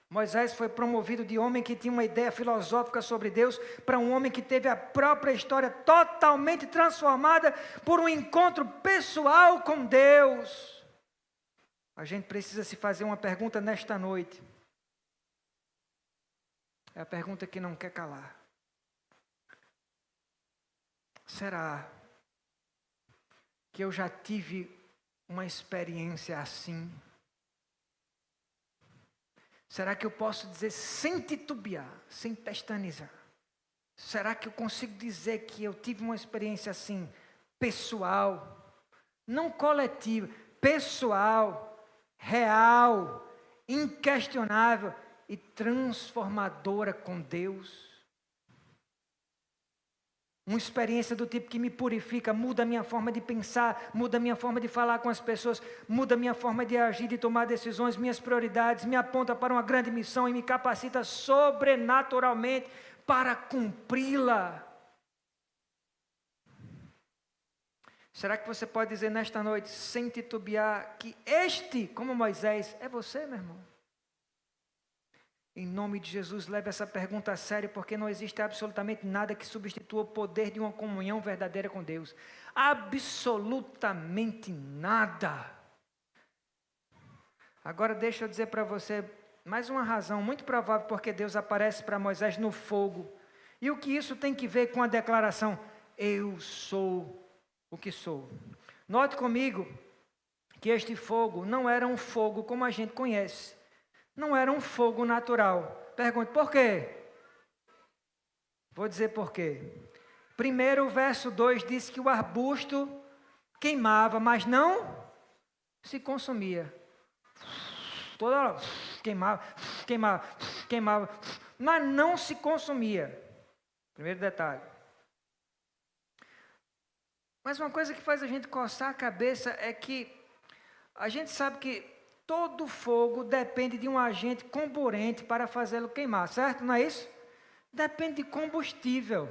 Moisés foi promovido de homem que tinha uma ideia filosófica sobre Deus para um homem que teve a própria história totalmente transformada por um encontro pessoal com Deus. A gente precisa se fazer uma pergunta nesta noite. É a pergunta que não quer calar. Será que eu já tive uma experiência assim? Será que eu posso dizer sem titubear, sem pestanejar? Será que eu consigo dizer que eu tive uma experiência assim, pessoal, não coletiva, pessoal, real, inquestionável e transformadora com Deus? Uma experiência do tipo que me purifica, muda a minha forma de pensar, muda a minha forma de falar com as pessoas, muda a minha forma de agir, de tomar decisões, minhas prioridades, me aponta para uma grande missão e me capacita sobrenaturalmente para cumpri-la. Será que você pode dizer nesta noite, sem titubear, que este, como Moisés, é você, meu irmão? Em nome de Jesus, leve essa pergunta a sério, porque não existe absolutamente nada que substitua o poder de uma comunhão verdadeira com Deus. Absolutamente nada. Agora deixa eu dizer para você mais uma razão muito provável porque Deus aparece para Moisés no fogo. E o que isso tem que ver com a declaração, eu sou o que sou. Note comigo que este fogo não era um fogo como a gente conhece. Não era um fogo natural. Pergunte, por quê? Vou dizer por quê. Primeiro, o verso 2 diz que o arbusto queimava, mas não se consumia. Toda hora queimava, mas não se consumia. Primeiro detalhe. Mas uma coisa que faz a gente coçar a cabeça é que a gente sabe que todo fogo depende de um agente comburente para fazê-lo queimar, certo? Não é isso? Depende de combustível,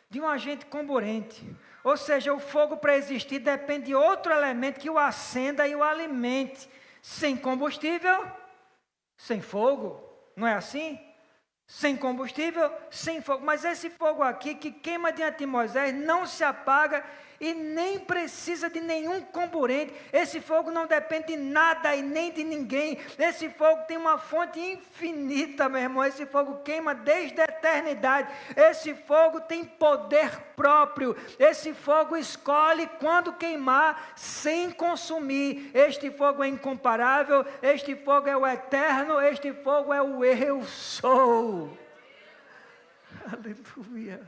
de um agente comburente. Ou seja, o fogo para existir depende de outro elemento que o acenda e o alimente. Sem combustível, sem fogo. Não é assim? Sem combustível, sem fogo. Mas esse fogo aqui que queima diante de Moisés não se apaga e nem precisa de nenhum comburente. Esse fogo não depende de nada e nem de ninguém. Esse fogo tem uma fonte infinita, meu irmão. Esse fogo queima desde a eternidade. Esse fogo tem poder próprio. Esse fogo escolhe quando queimar sem consumir. Este fogo é incomparável. Este fogo é o eterno. Este fogo é o eu sou. Aleluia.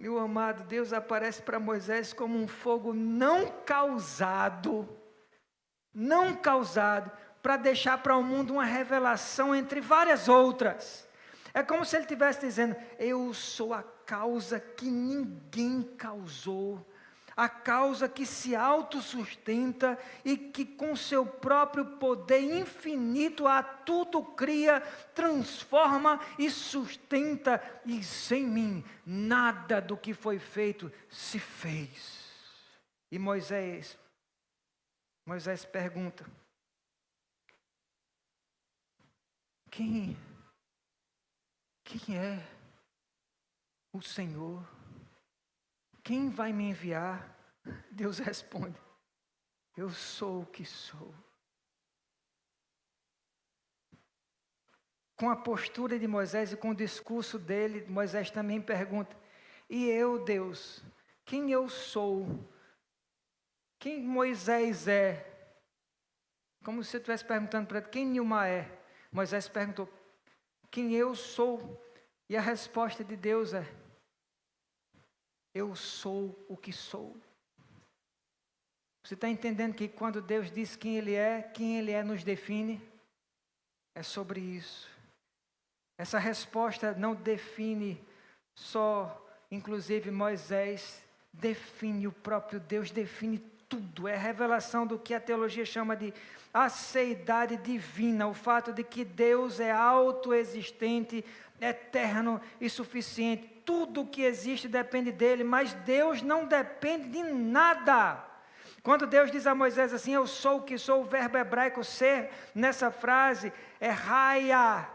Meu amado, Deus aparece para Moisés como um fogo não causado, para deixar para o mundo uma revelação entre várias outras. É como se ele estivesse dizendo: eu sou a causa que ninguém causou, a causa que se autossustenta e que com seu próprio poder infinito a tudo cria, transforma e sustenta, e sem mim nada do que foi feito se fez. E Moisés pergunta: quem é o Senhor? Quem vai me enviar? Deus responde: eu sou o que sou. Com a postura de Moisés e com o discurso dele, Moisés também pergunta: e eu, Deus, quem eu sou? Quem Moisés é? Como se eu estivesse perguntando para ele: quem Nilma é? Moisés perguntou: quem eu sou? E a resposta de Deus é: eu sou o que sou. Você está entendendo que quando Deus diz quem Ele é nos define? É sobre isso. Essa resposta não define só, inclusive Moisés, define o próprio Deus, define tudo. É a revelação do que a teologia chama de aceidade divina, o fato de que Deus é autoexistente, eterno e suficiente. Tudo que existe depende dele, mas Deus não depende de nada. Quando Deus diz a Moisés assim: eu sou o que sou, o verbo hebraico ser, nessa frase, é raia,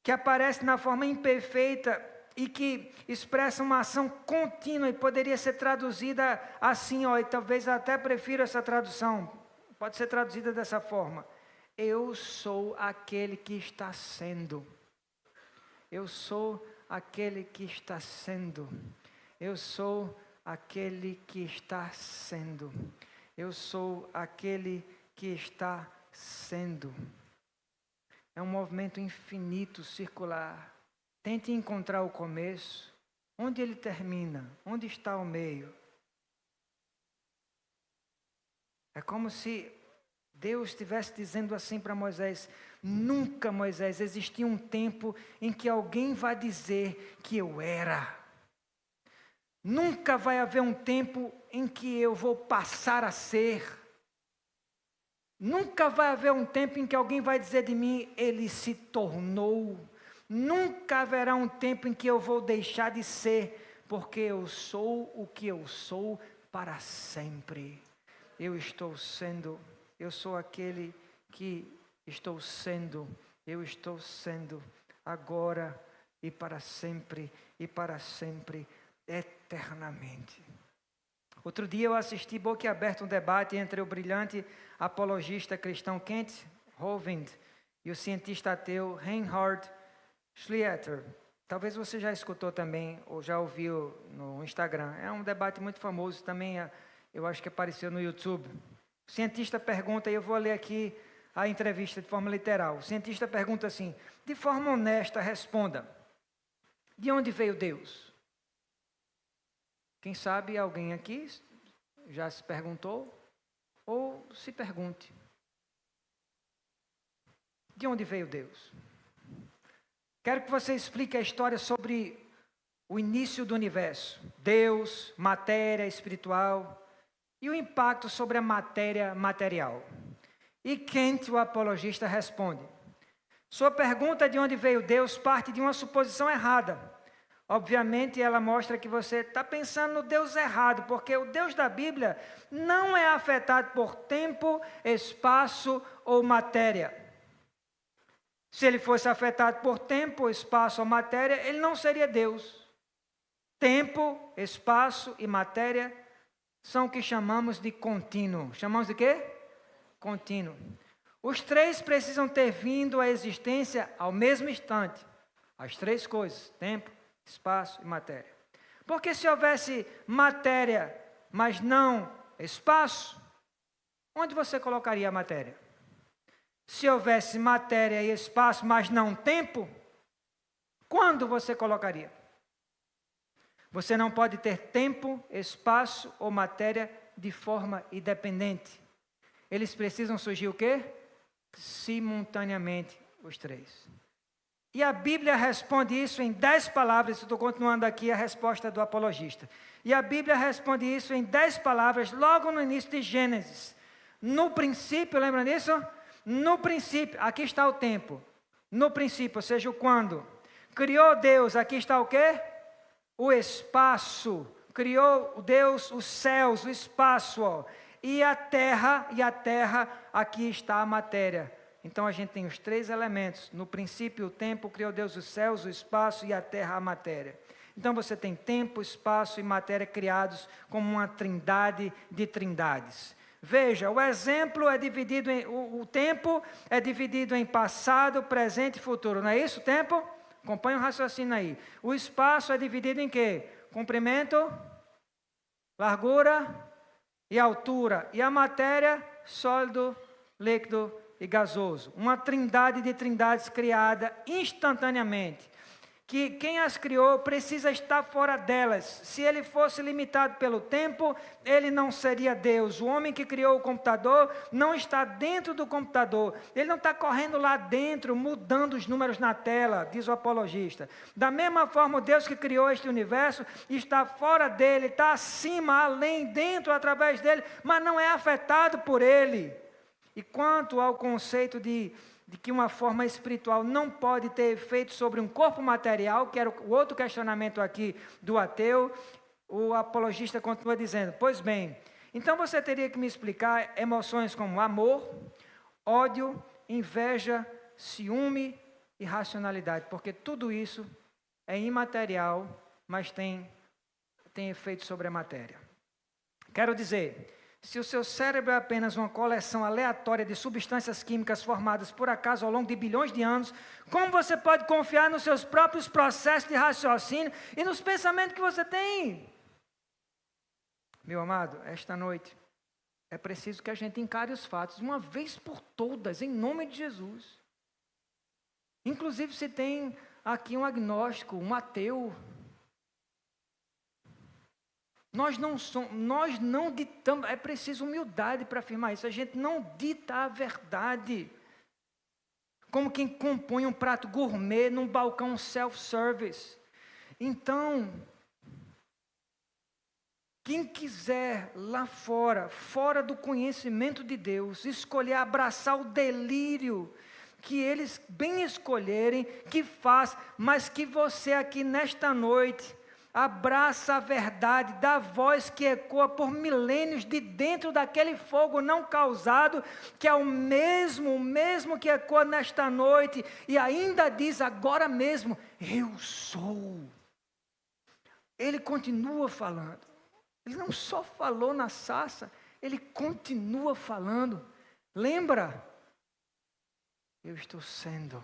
que aparece na forma imperfeita e que expressa uma ação contínua e poderia ser traduzida assim, e talvez até prefiro essa tradução, pode ser traduzida dessa forma: eu sou aquele que está sendo. Eu sou aquele que está sendo. Eu sou aquele que está sendo. Eu sou aquele que está sendo. É um movimento infinito, circular. Tente encontrar o começo. Onde ele termina? Onde está o meio? É como se Deus estivesse dizendo assim para Moisés: nunca, Moisés, existiu um tempo em que alguém vai dizer que eu era. Nunca vai haver um tempo em que eu vou passar a ser. Nunca vai haver um tempo em que alguém vai dizer de mim: ele se tornou. Nunca haverá um tempo em que eu vou deixar de ser, porque eu sou o que eu sou para sempre. Eu estou sendo. Eu sou aquele que estou sendo. Eu estou sendo agora e para sempre, eternamente. Outro dia eu assisti boquiaberto um debate entre o brilhante apologista cristão Kent Hovind e o cientista ateu Reinhard Schleiter. Talvez você já escutou também ou já ouviu no Instagram. É um debate muito famoso também, eu acho que apareceu no YouTube. O cientista pergunta, e eu vou ler aqui a entrevista de forma literal. O cientista pergunta assim: de forma honesta, responda: de onde veio Deus? Quem sabe alguém aqui já se perguntou ou se pergunte: de onde veio Deus? Quero que você explique a história sobre o início do universo, Deus, matéria espiritual e o impacto sobre a matéria material. E Kent, o apologista, responde: sua pergunta de onde veio Deus parte de uma suposição errada. Obviamente, ela mostra que você está pensando no Deus errado, porque o Deus da Bíblia não é afetado por tempo, espaço ou matéria. Se ele fosse afetado por tempo, espaço ou matéria, ele não seria Deus. Tempo, espaço e matéria são o que chamamos de contínuo. Chamamos de quê? Contínuo. Os três precisam ter vindo à existência ao mesmo instante. As três coisas: tempo, espaço e matéria. Porque se houvesse matéria, mas não espaço, onde você colocaria a matéria? Se houvesse matéria e espaço, mas não tempo, quando você colocaria? Você não pode ter tempo, espaço ou matéria de forma independente. Eles precisam surgir o quê? Simultaneamente, os três. E a Bíblia responde isso em 10 palavras. Estou continuando aqui a resposta do apologista. E a Bíblia responde isso em 10 palavras, logo no início de Gênesis. No princípio, lembra disso? No princípio, aqui está o tempo. No princípio, ou seja, o quando. Criou Deus, aqui está o quê? O espaço. Criou Deus os céus, o espaço. Ó. E a terra, aqui está a matéria. Então a gente tem os três elementos. No princípio, o tempo, criou Deus os céus, o espaço e a terra, a matéria. Então você tem tempo, espaço e matéria criados como uma trindade de trindades. Veja, o exemplo é dividido em... O tempo é dividido em passado, presente e futuro. Não é isso o tempo? Acompanhe o raciocínio aí. O espaço é dividido em quê? Comprimento, largura e altura. E a matéria, sólido, líquido e gasoso. Uma trindade de trindades criada instantaneamente. Que quem as criou precisa estar fora delas. Se ele fosse limitado pelo tempo, ele não seria Deus. O homem que criou o computador não está dentro do computador. Ele não está correndo lá dentro, mudando os números na tela, diz o apologista. Da mesma forma, o Deus que criou este universo está fora dele, está acima, além, dentro, através dele, mas não é afetado por ele. E quanto ao conceito de que uma forma espiritual não pode ter efeito sobre um corpo material, que era o outro questionamento aqui do ateu, o apologista continua dizendo: pois bem, então você teria que me explicar emoções como amor, ódio, inveja, ciúme e racionalidade, porque tudo isso é imaterial, mas tem efeito sobre a matéria. Quero dizer, se o seu cérebro é apenas uma coleção aleatória de substâncias químicas formadas por acaso ao longo de bilhões de anos, como você pode confiar nos seus próprios processos de raciocínio e nos pensamentos que você tem? Meu amado, esta noite é preciso que a gente encare os fatos uma vez por todas, em nome de Jesus. Inclusive, se tem aqui um agnóstico, um ateu, nós não ditamos, é preciso humildade para afirmar isso, a gente não dita a verdade, como quem compõe um prato gourmet num balcão self-service. Então, quem quiser lá fora do conhecimento de Deus, escolher abraçar o delírio que eles bem escolherem, que faz, mas que você aqui nesta noite abraça a verdade da voz que ecoa por milênios de dentro daquele fogo não causado, que é o mesmo que ecoa nesta noite, e ainda diz agora mesmo: eu sou. Ele continua falando. Ele não só falou na sarça, ele continua falando. Lembra? Eu estou sendo,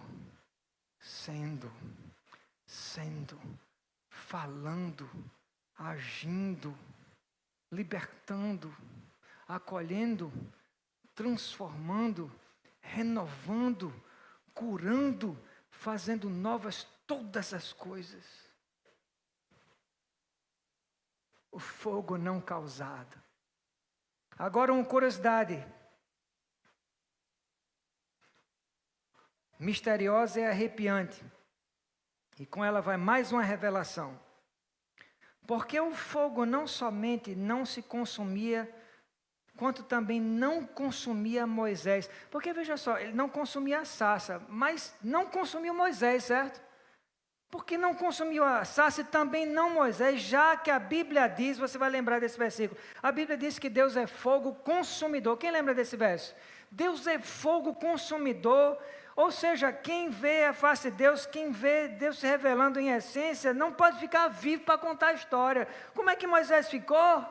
falando, agindo, libertando, acolhendo, transformando, renovando, curando, fazendo novas todas as coisas. O fogo não causado. Agora uma curiosidade misteriosa e arrepiante. E com ela vai mais uma revelação. Porque o fogo não somente não se consumia quanto também não consumia Moisés. Porque veja só, ele não consumia a sarça, mas não consumiu Moisés, certo? Porque não consumiu a sarça e também não Moisés, já que a Bíblia diz, você vai lembrar desse versículo, a Bíblia diz que Deus é fogo consumidor. Quem lembra desse verso? Deus é fogo consumidor, ou seja, quem vê a face de Deus, quem vê Deus se revelando em essência, não pode ficar vivo para contar a história. Como é que Moisés ficou?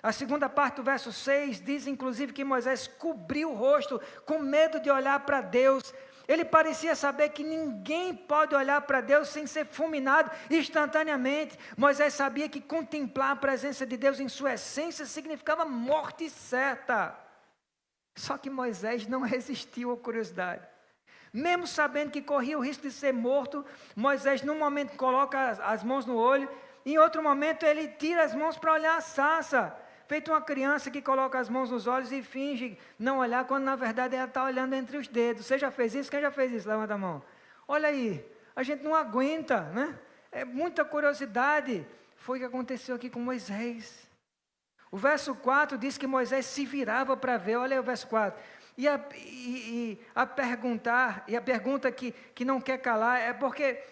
A segunda parte do verso 6 diz inclusive que Moisés cobriu o rosto com medo de olhar para Deus. Ele parecia saber que ninguém pode olhar para Deus sem ser fulminado instantaneamente. Moisés sabia que contemplar a presença de Deus em sua essência significava morte certa. Só que Moisés não resistiu à curiosidade. Mesmo sabendo que corria o risco de ser morto, Moisés num momento coloca as mãos no olho, e em outro momento ele tira as mãos para olhar a sarça. Feito uma criança que coloca as mãos nos olhos e finge não olhar, quando na verdade ela está olhando entre os dedos. Você já fez isso? Quem já fez isso? Levanta a mão. Olha aí, a gente não aguenta, né? É muita curiosidade. Foi o que aconteceu aqui com Moisés. O verso 4 diz que Moisés se virava para ver. Olha aí o verso 4. E a pergunta que não quer calar é porque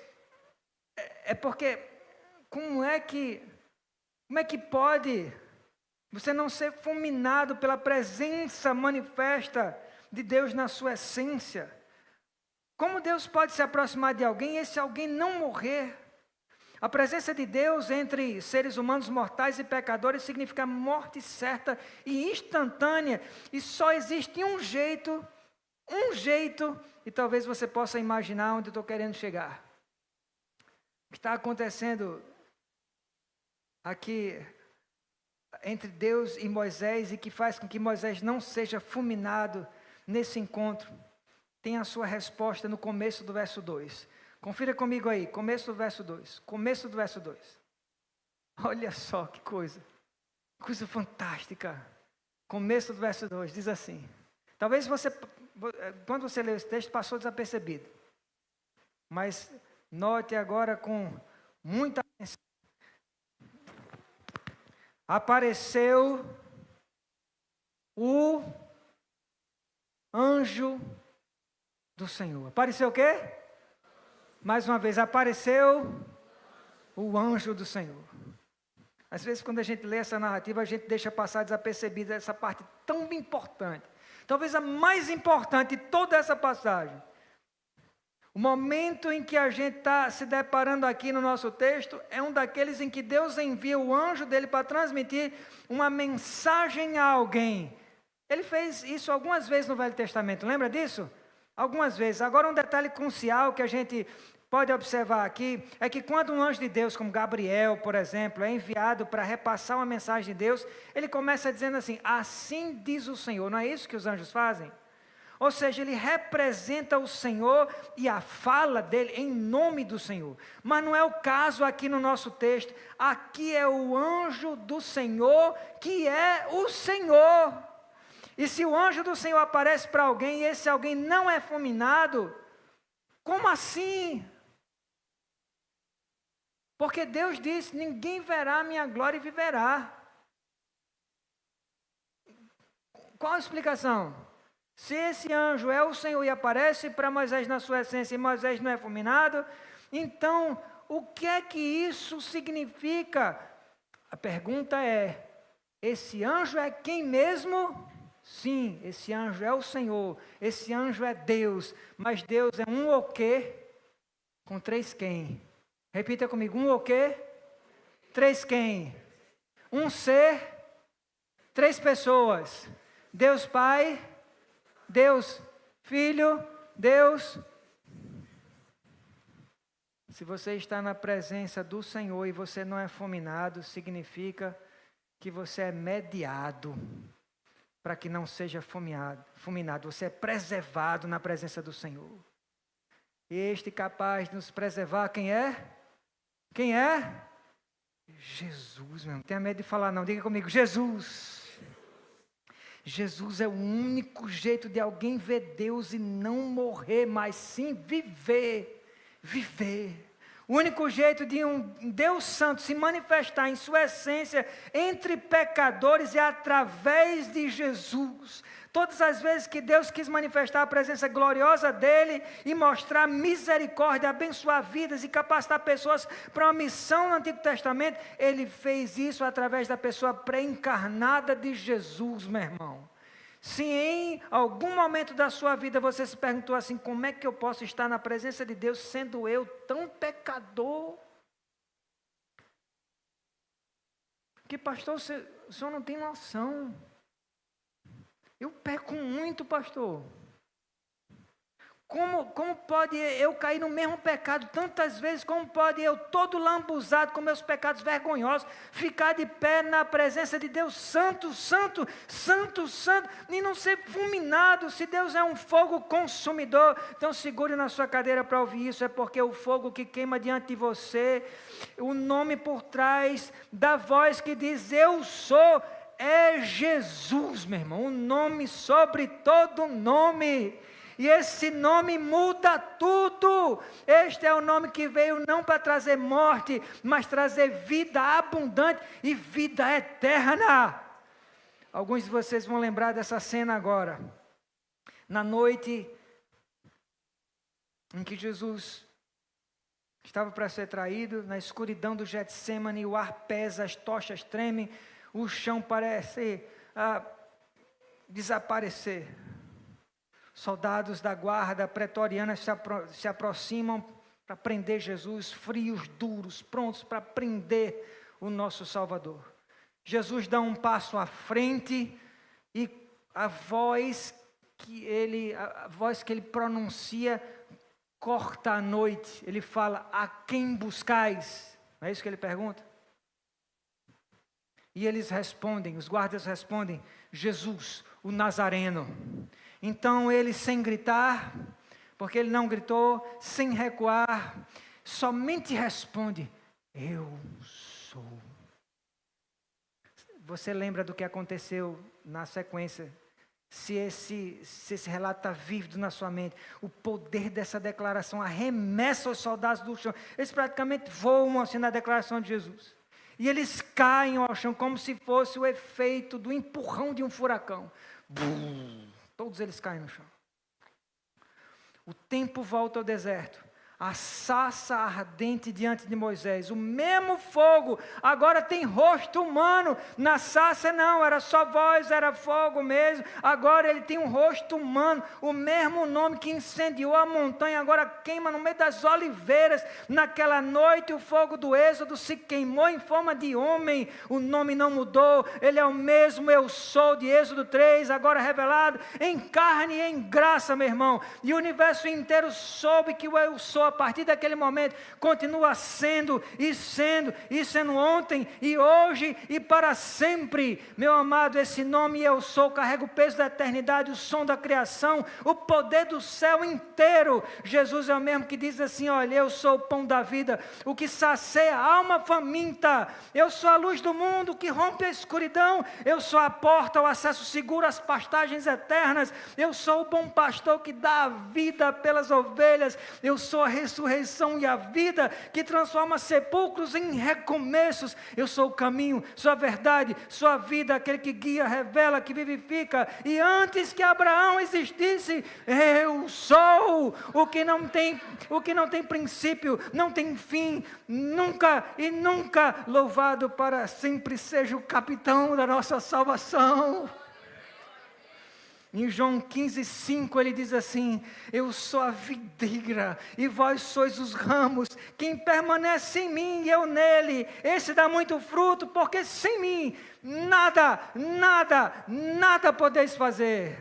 como é que pode você não ser fulminado pela presença manifesta de Deus na sua essência? Como Deus pode se aproximar de alguém e esse alguém não morrer? A presença de Deus entre seres humanos mortais e pecadores significa morte certa e instantânea. E só existe um jeito, e talvez você possa imaginar onde eu estou querendo chegar. O que está acontecendo aqui entre Deus e Moisés e que faz com que Moisés não seja fulminado nesse encontro, tem a sua resposta no começo do verso 2. Confira comigo aí, começo do verso 2. Olha só que coisa fantástica. Começo do verso 2, diz assim. Talvez você, quando você leu esse texto, passou desapercebido. Mas note agora com muita atenção. Apareceu o anjo do Senhor. Apareceu o quê? Mais uma vez, apareceu o anjo do Senhor. Às vezes, quando a gente lê essa narrativa, a gente deixa passar desapercebida essa parte tão importante. Talvez a mais importante de toda essa passagem. O momento em que a gente está se deparando aqui no nosso texto é um daqueles em que Deus envia o anjo dele para transmitir uma mensagem a alguém. Ele fez isso algumas vezes no Velho Testamento, lembra disso? Algumas vezes. Agora um detalhe crucial que a gente pode observar aqui é que quando um anjo de Deus, como Gabriel, por exemplo, é enviado para repassar uma mensagem de Deus, ele começa dizendo assim, assim diz o Senhor. Não é isso que os anjos fazem? Ou seja, ele representa o Senhor e a fala dele em nome do Senhor. Mas não é o caso aqui no nosso texto. Aqui é o anjo do Senhor, que é o Senhor. E se o anjo do Senhor aparece para alguém e esse alguém não é fulminado, como assim? Porque Deus disse, ninguém verá a minha glória e viverá. Qual a explicação? Se esse anjo é o Senhor e aparece para Moisés na sua essência e Moisés não é fulminado, então o que é que isso significa? A pergunta é, esse anjo é quem mesmo? Sim, esse anjo é o Senhor, esse anjo é Deus, mas Deus é um o quê? Com três quem? Repita comigo, um o quê? Três quem? Um ser, três pessoas, Deus Pai, Deus Filho, Deus. Se você está na presença do Senhor e você não é fulminado, significa que você é mediado para que não seja fulminado. Você é preservado na presença do Senhor. Este capaz de nos preservar, quem é? Quem é? Jesus, meu. Não tenha medo de falar não, diga comigo, Jesus. Jesus é o único jeito de alguém ver Deus e não morrer, mas sim viver. O único jeito de um Deus Santo se manifestar em sua essência entre pecadores é através de Jesus. Todas as vezes que Deus quis manifestar a presença gloriosa dEle e mostrar misericórdia, abençoar vidas e capacitar pessoas para uma missão no Antigo Testamento, Ele fez isso através da pessoa pré-encarnada de Jesus, meu irmão. Se em algum momento da sua vida você se perguntou assim, como é que eu posso estar na presença de Deus sendo eu tão pecador? Porque pastor, o senhor não tem noção. Eu peco muito, pastor. Como pode eu cair no mesmo pecado tantas vezes? Como pode eu, todo lambuzado com meus pecados vergonhosos, ficar de pé na presença de Deus santo, santo, santo, santo, e não ser fulminado? Se Deus é um fogo consumidor, então segure na sua cadeira para ouvir isso. É porque o fogo que queima diante de você, o nome por trás da voz que diz eu sou, é Jesus, meu irmão. O nome sobre todo nome. E esse nome muda tudo. Este é o nome que veio não para trazer morte, mas trazer vida abundante e vida eterna. Alguns de vocês vão lembrar dessa cena agora. Na noite em que Jesus estava para ser traído, na escuridão do Getsemane, o ar pesa, as tochas tremem, o chão parece desaparecer. Soldados da guarda pretoriana se aproximam para prender Jesus, frios, duros, prontos para prender o nosso Salvador. Jesus dá um passo à frente e a voz que ele pronuncia corta a noite. Ele fala, a quem buscais? Não é isso que ele pergunta? E eles respondem, os guardas respondem, Jesus, o Nazareno. Então ele, sem gritar, porque ele não gritou, sem recuar, somente responde, eu sou. Você lembra do que aconteceu na sequência? Se esse relato está vívido na sua mente, o poder dessa declaração arremessa os soldados do chão. Eles praticamente voam assim na declaração de Jesus. E eles caem ao chão como se fosse o efeito do empurrão de um furacão. Bum! Todos eles caem no chão. O tempo volta ao deserto. A sarça ardente diante de Moisés. O mesmo fogo agora tem rosto humano. Na sarça não, era só voz, era fogo mesmo. Agora ele tem um rosto humano. O mesmo nome que incendiou a montanha agora queima no meio das oliveiras. Naquela noite o fogo do Êxodo se queimou em forma de homem. O nome não mudou. Ele é o mesmo eu sou de Êxodo 3, agora revelado em carne e em graça, meu irmão. E o universo inteiro soube que o eu sou a partir daquele momento, continua sendo e sendo ontem e hoje e para sempre. Meu amado, esse nome eu sou, carrega o peso da eternidade, o som da criação, o poder do céu inteiro. Jesus é o mesmo que diz assim, olha, eu sou o pão da vida, o que sacia a alma faminta, eu sou a luz do mundo que rompe a escuridão, eu sou a porta, o acesso seguro às pastagens eternas, eu sou o bom pastor que dá a vida pelas ovelhas, eu sou a ressurreição e a vida que transforma sepulcros em recomeços. Eu sou o caminho, sou a verdade, sou a vida, aquele que guia, revela, que vivifica. E antes que Abraão existisse, eu sou o que não tem princípio, não tem fim, nunca e nunca. Louvado para sempre seja o capitão da nossa salvação. Em João 15:5 ele diz assim, eu sou a videira e vós sois os ramos, quem permanece em mim e eu nele, esse dá muito fruto, porque sem mim nada podeis fazer.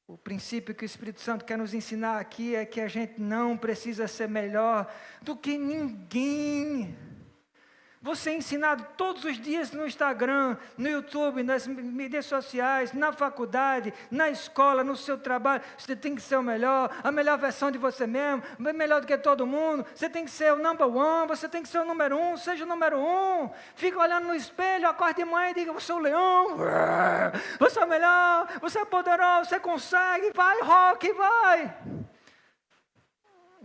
O princípio que o Espírito Santo quer nos ensinar aqui é que a gente não precisa ser melhor do que ninguém. Você é ensinado todos os dias no Instagram, no YouTube, nas mídias sociais, na faculdade, na escola, no seu trabalho. Você tem que ser o melhor, a melhor versão de você mesmo, melhor do que todo mundo. Você tem que ser o number one, você tem que ser o número 1, seja o número 1. Fica olhando no espelho, acorde de manhã e diga, você é o leão, você é o melhor, você é poderoso, você consegue, vai rock, vai.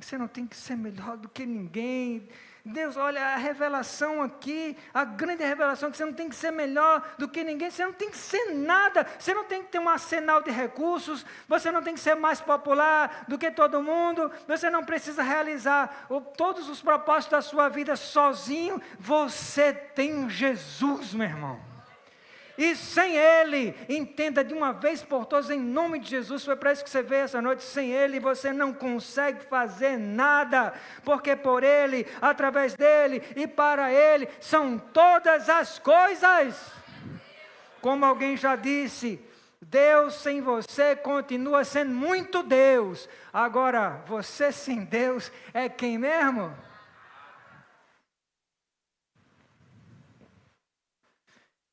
Você não tem que ser melhor do que ninguém. Deus, olha, a revelação aqui, a grande revelação é que você não tem que ser melhor do que ninguém, você não tem que ser nada, você não tem que ter um arsenal de recursos, você não tem que ser mais popular do que todo mundo, você não precisa realizar todos os propósitos da sua vida sozinho, você tem um Jesus, meu irmão. E sem Ele, entenda de uma vez por todas, em nome de Jesus, foi para isso que você veio essa noite, sem Ele você não consegue fazer nada, porque por Ele, através dEle e para Ele, são todas as coisas. Como alguém já disse, Deus sem você continua sendo muito Deus, agora você sem Deus é quem mesmo?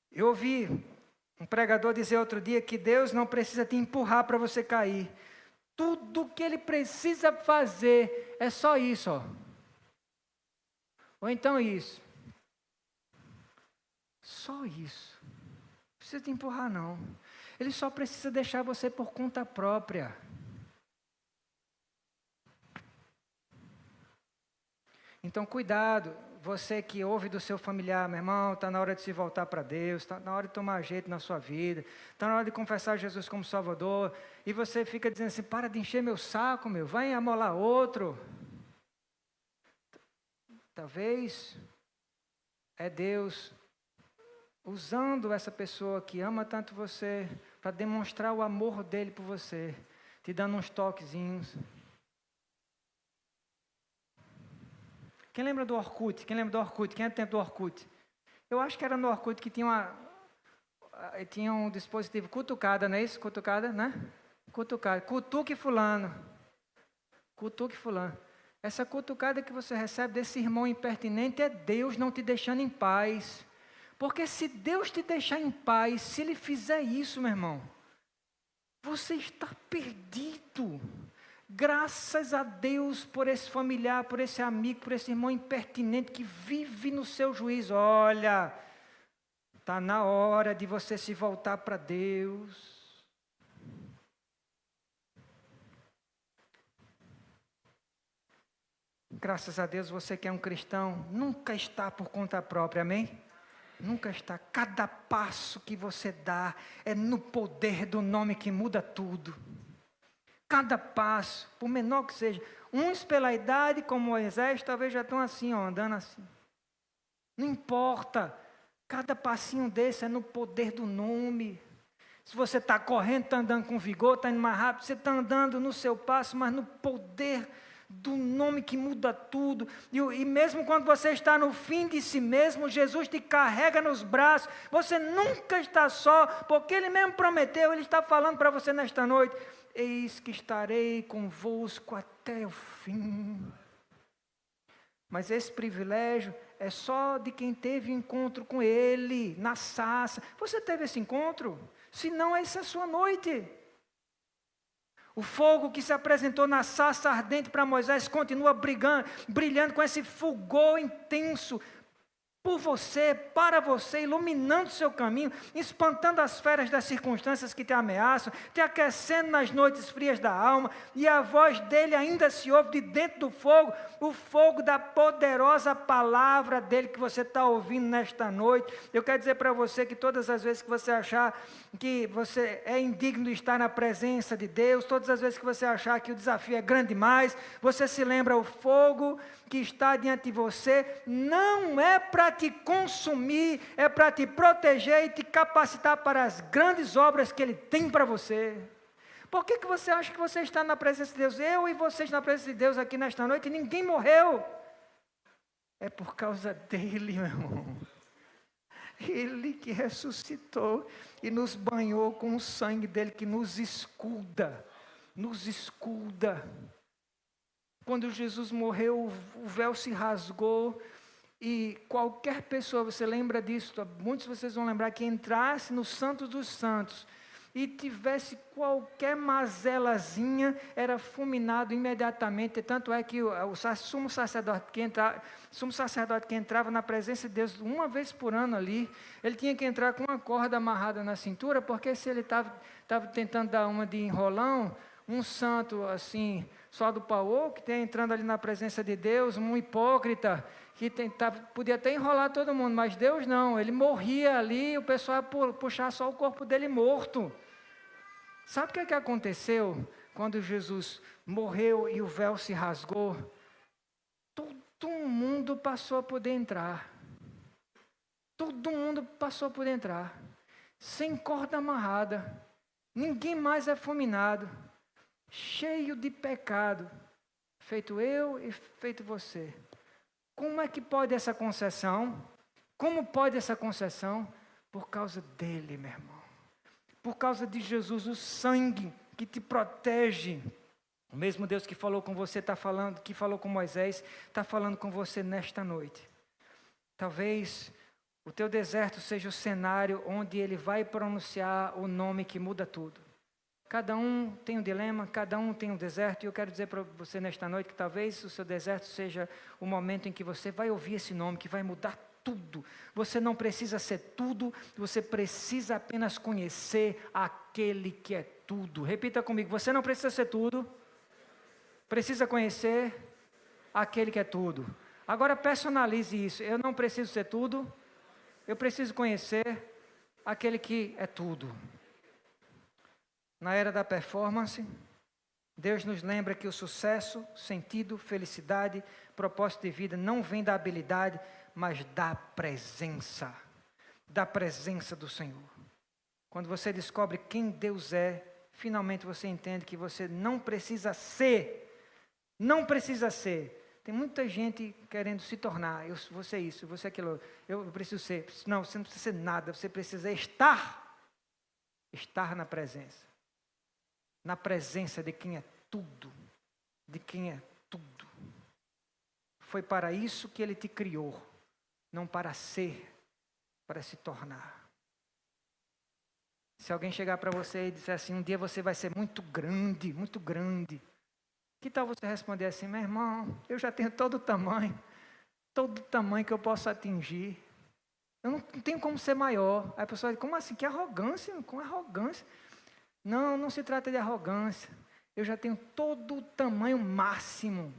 Eu ouvi um pregador dizer outro dia que Deus não precisa te empurrar para você cair. Tudo que Ele precisa fazer é só isso, ó. Ou então isso. Só isso. Não precisa te empurrar, não. Ele só precisa deixar você por conta própria. Então, cuidado. Você que ouve do seu familiar, meu irmão, está na hora de se voltar para Deus, está na hora de tomar jeito na sua vida, está na hora de confessar Jesus como Salvador, e você fica dizendo assim, para de encher meu saco, vai amolar outro. Talvez é Deus usando essa pessoa que ama tanto você, para demonstrar o amor dele por você, te dando uns toquezinhos. Quem lembra do Orkut? Quem lembra do Orkut? Quem é do tempo do Orkut? Eu acho que era no Orkut que tinha um dispositivo cutucada, não é isso? Cutucada, né? Cutucada. Cutuque fulano. Cutuque fulano. Essa cutucada que você recebe desse irmão impertinente é Deus não te deixando em paz. Porque se Deus te deixar em paz, se Ele fizer isso, meu irmão, você está perdido. Graças a Deus por esse familiar, por esse amigo, por esse irmão impertinente que vive no seu juízo. Olha, está na hora de você se voltar para Deus. Graças a Deus você que é um cristão, nunca está por conta própria, amém? Nunca está. Cada passo que você dá é no poder do nome que muda tudo. Cada passo, por menor que seja, uns pela idade, como Moisés, talvez já estão assim, ó, andando assim. Não importa, cada passinho desse é no poder do nome. Se você está correndo, está andando com vigor, está indo mais rápido, você está andando no seu passo, mas no poder do nome que muda tudo. E mesmo quando você está no fim de si mesmo, Jesus te carrega nos braços, você nunca está só, porque Ele mesmo prometeu, Ele está falando para você nesta noite, eis que estarei convosco até o fim. Mas esse privilégio é só de quem teve encontro com Ele, na sarça. Você teve esse encontro? Se não, essa é a sua noite. O fogo que se apresentou na sarça ardente para Moisés continua brilhando com esse fulgor intenso por você, para você, iluminando o seu caminho, espantando as feras das circunstâncias que te ameaçam, te aquecendo nas noites frias da alma, e a voz dele ainda se ouve de dentro do fogo, o fogo da poderosa palavra dele que você está ouvindo nesta noite. Eu quero dizer para você que todas as vezes que você achar que você é indigno de estar na presença de Deus, todas as vezes que você achar que o desafio é grande demais, você se lembra, o fogo que está diante de você não é para te consumir, é para te proteger e te capacitar para as grandes obras que Ele tem para você. Por que você acha que você está na presença de Deus? Eu e vocês na presença de Deus aqui nesta noite, e ninguém morreu. É por causa dEle, meu irmão. Ele que ressuscitou e nos banhou com o sangue dEle que nos escuda. Nos escuda. Quando Jesus morreu, o véu se rasgou e qualquer pessoa, você lembra disso, muitos de vocês vão lembrar, que entrasse no Santo dos Santos e tivesse qualquer mazelazinha, era fulminado imediatamente. Tanto é que o sumo sacerdote que entrava na presença de Deus uma vez por ano ali, ele tinha que entrar com uma corda amarrada na cintura, porque se ele estava tentando dar uma de enrolão, um santo assim, só do pau, ou que tem entrando ali na presença de Deus, um hipócrita, que podia até enrolar todo mundo, mas Deus não, ele morria ali, o pessoal ia puxar só o corpo dele morto. Sabe o que aconteceu quando Jesus morreu e o véu se rasgou? Todo mundo passou a poder entrar. Todo mundo passou a poder entrar. Sem corda amarrada. Ninguém mais é fulminado. Cheio de pecado. Feito eu e feito você. Como é que pode essa concessão? Como pode essa concessão? Por causa dele, meu irmão. Por causa de Jesus, o sangue que te protege. O mesmo Deus que falou com você está falando, que falou com Moisés, está falando com você nesta noite. Talvez o teu deserto seja o cenário onde ele vai pronunciar o nome que muda tudo. Cada um tem um dilema, cada um tem um deserto, e eu quero dizer para você nesta noite que talvez o seu deserto seja o momento em que você vai ouvir esse nome, que vai mudar tudo. Você não precisa ser tudo, você precisa apenas conhecer aquele que é tudo. Repita comigo, você não precisa ser tudo, precisa conhecer aquele que é tudo. Agora personalize isso, eu não preciso ser tudo, eu preciso conhecer aquele que é tudo. Na era da performance, Deus nos lembra que o sucesso, sentido, felicidade, propósito de vida não vem da habilidade, mas da presença do Senhor. Quando você descobre quem Deus é, finalmente você entende que você não precisa ser. Tem muita gente querendo se tornar, eu vou ser isso, vou ser aquilo, eu preciso ser. Não, você não precisa ser nada, você precisa estar na presença. Na presença de quem é tudo, Foi para isso que Ele te criou, não para ser, para se tornar. Se alguém chegar para você e disser assim, um dia você vai ser muito grande, que tal você responder assim, meu irmão, eu já tenho todo o tamanho que eu posso atingir, eu não tenho como ser maior. Aí a pessoa diz, como assim, que arrogância, com arrogância? Não se trata de arrogância. Eu já tenho todo o tamanho máximo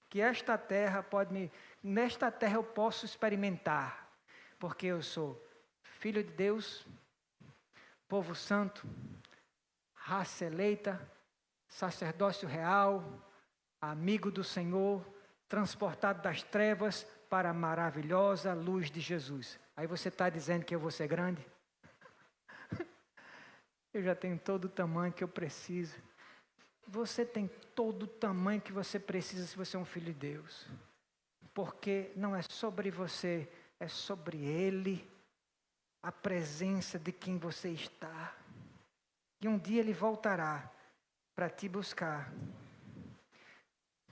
que esta terra nesta terra eu posso experimentar. Porque eu sou filho de Deus, povo santo, raça eleita, sacerdócio real, amigo do Senhor, transportado das trevas para a maravilhosa luz de Jesus. Aí você está dizendo que eu vou ser grande? Eu já tenho todo o tamanho que eu preciso. Você tem todo o tamanho que você precisa se você é um filho de Deus. Porque não é sobre você, é sobre Ele, a presença de quem você está. E um dia Ele voltará para te buscar,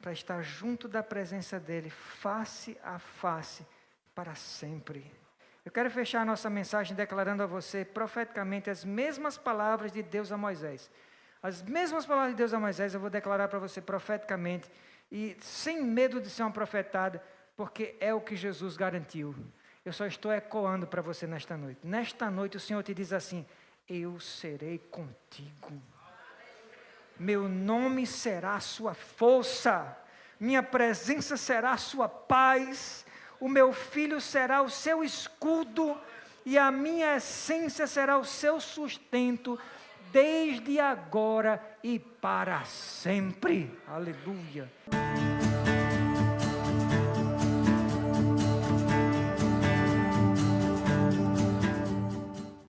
para estar junto da presença dEle, face a face, para sempre. Eu quero fechar a nossa mensagem declarando a você profeticamente as mesmas palavras de Deus a Moisés. As mesmas palavras de Deus a Moisés eu vou declarar para você profeticamente e sem medo de ser uma profetada, porque é o que Jesus garantiu. Eu só estou ecoando para você nesta noite. Nesta noite o Senhor te diz assim, eu serei contigo. Meu nome será a sua força, minha presença será a sua paz, o meu filho será o seu escudo e a minha essência será o seu sustento, desde agora e para sempre. Aleluia.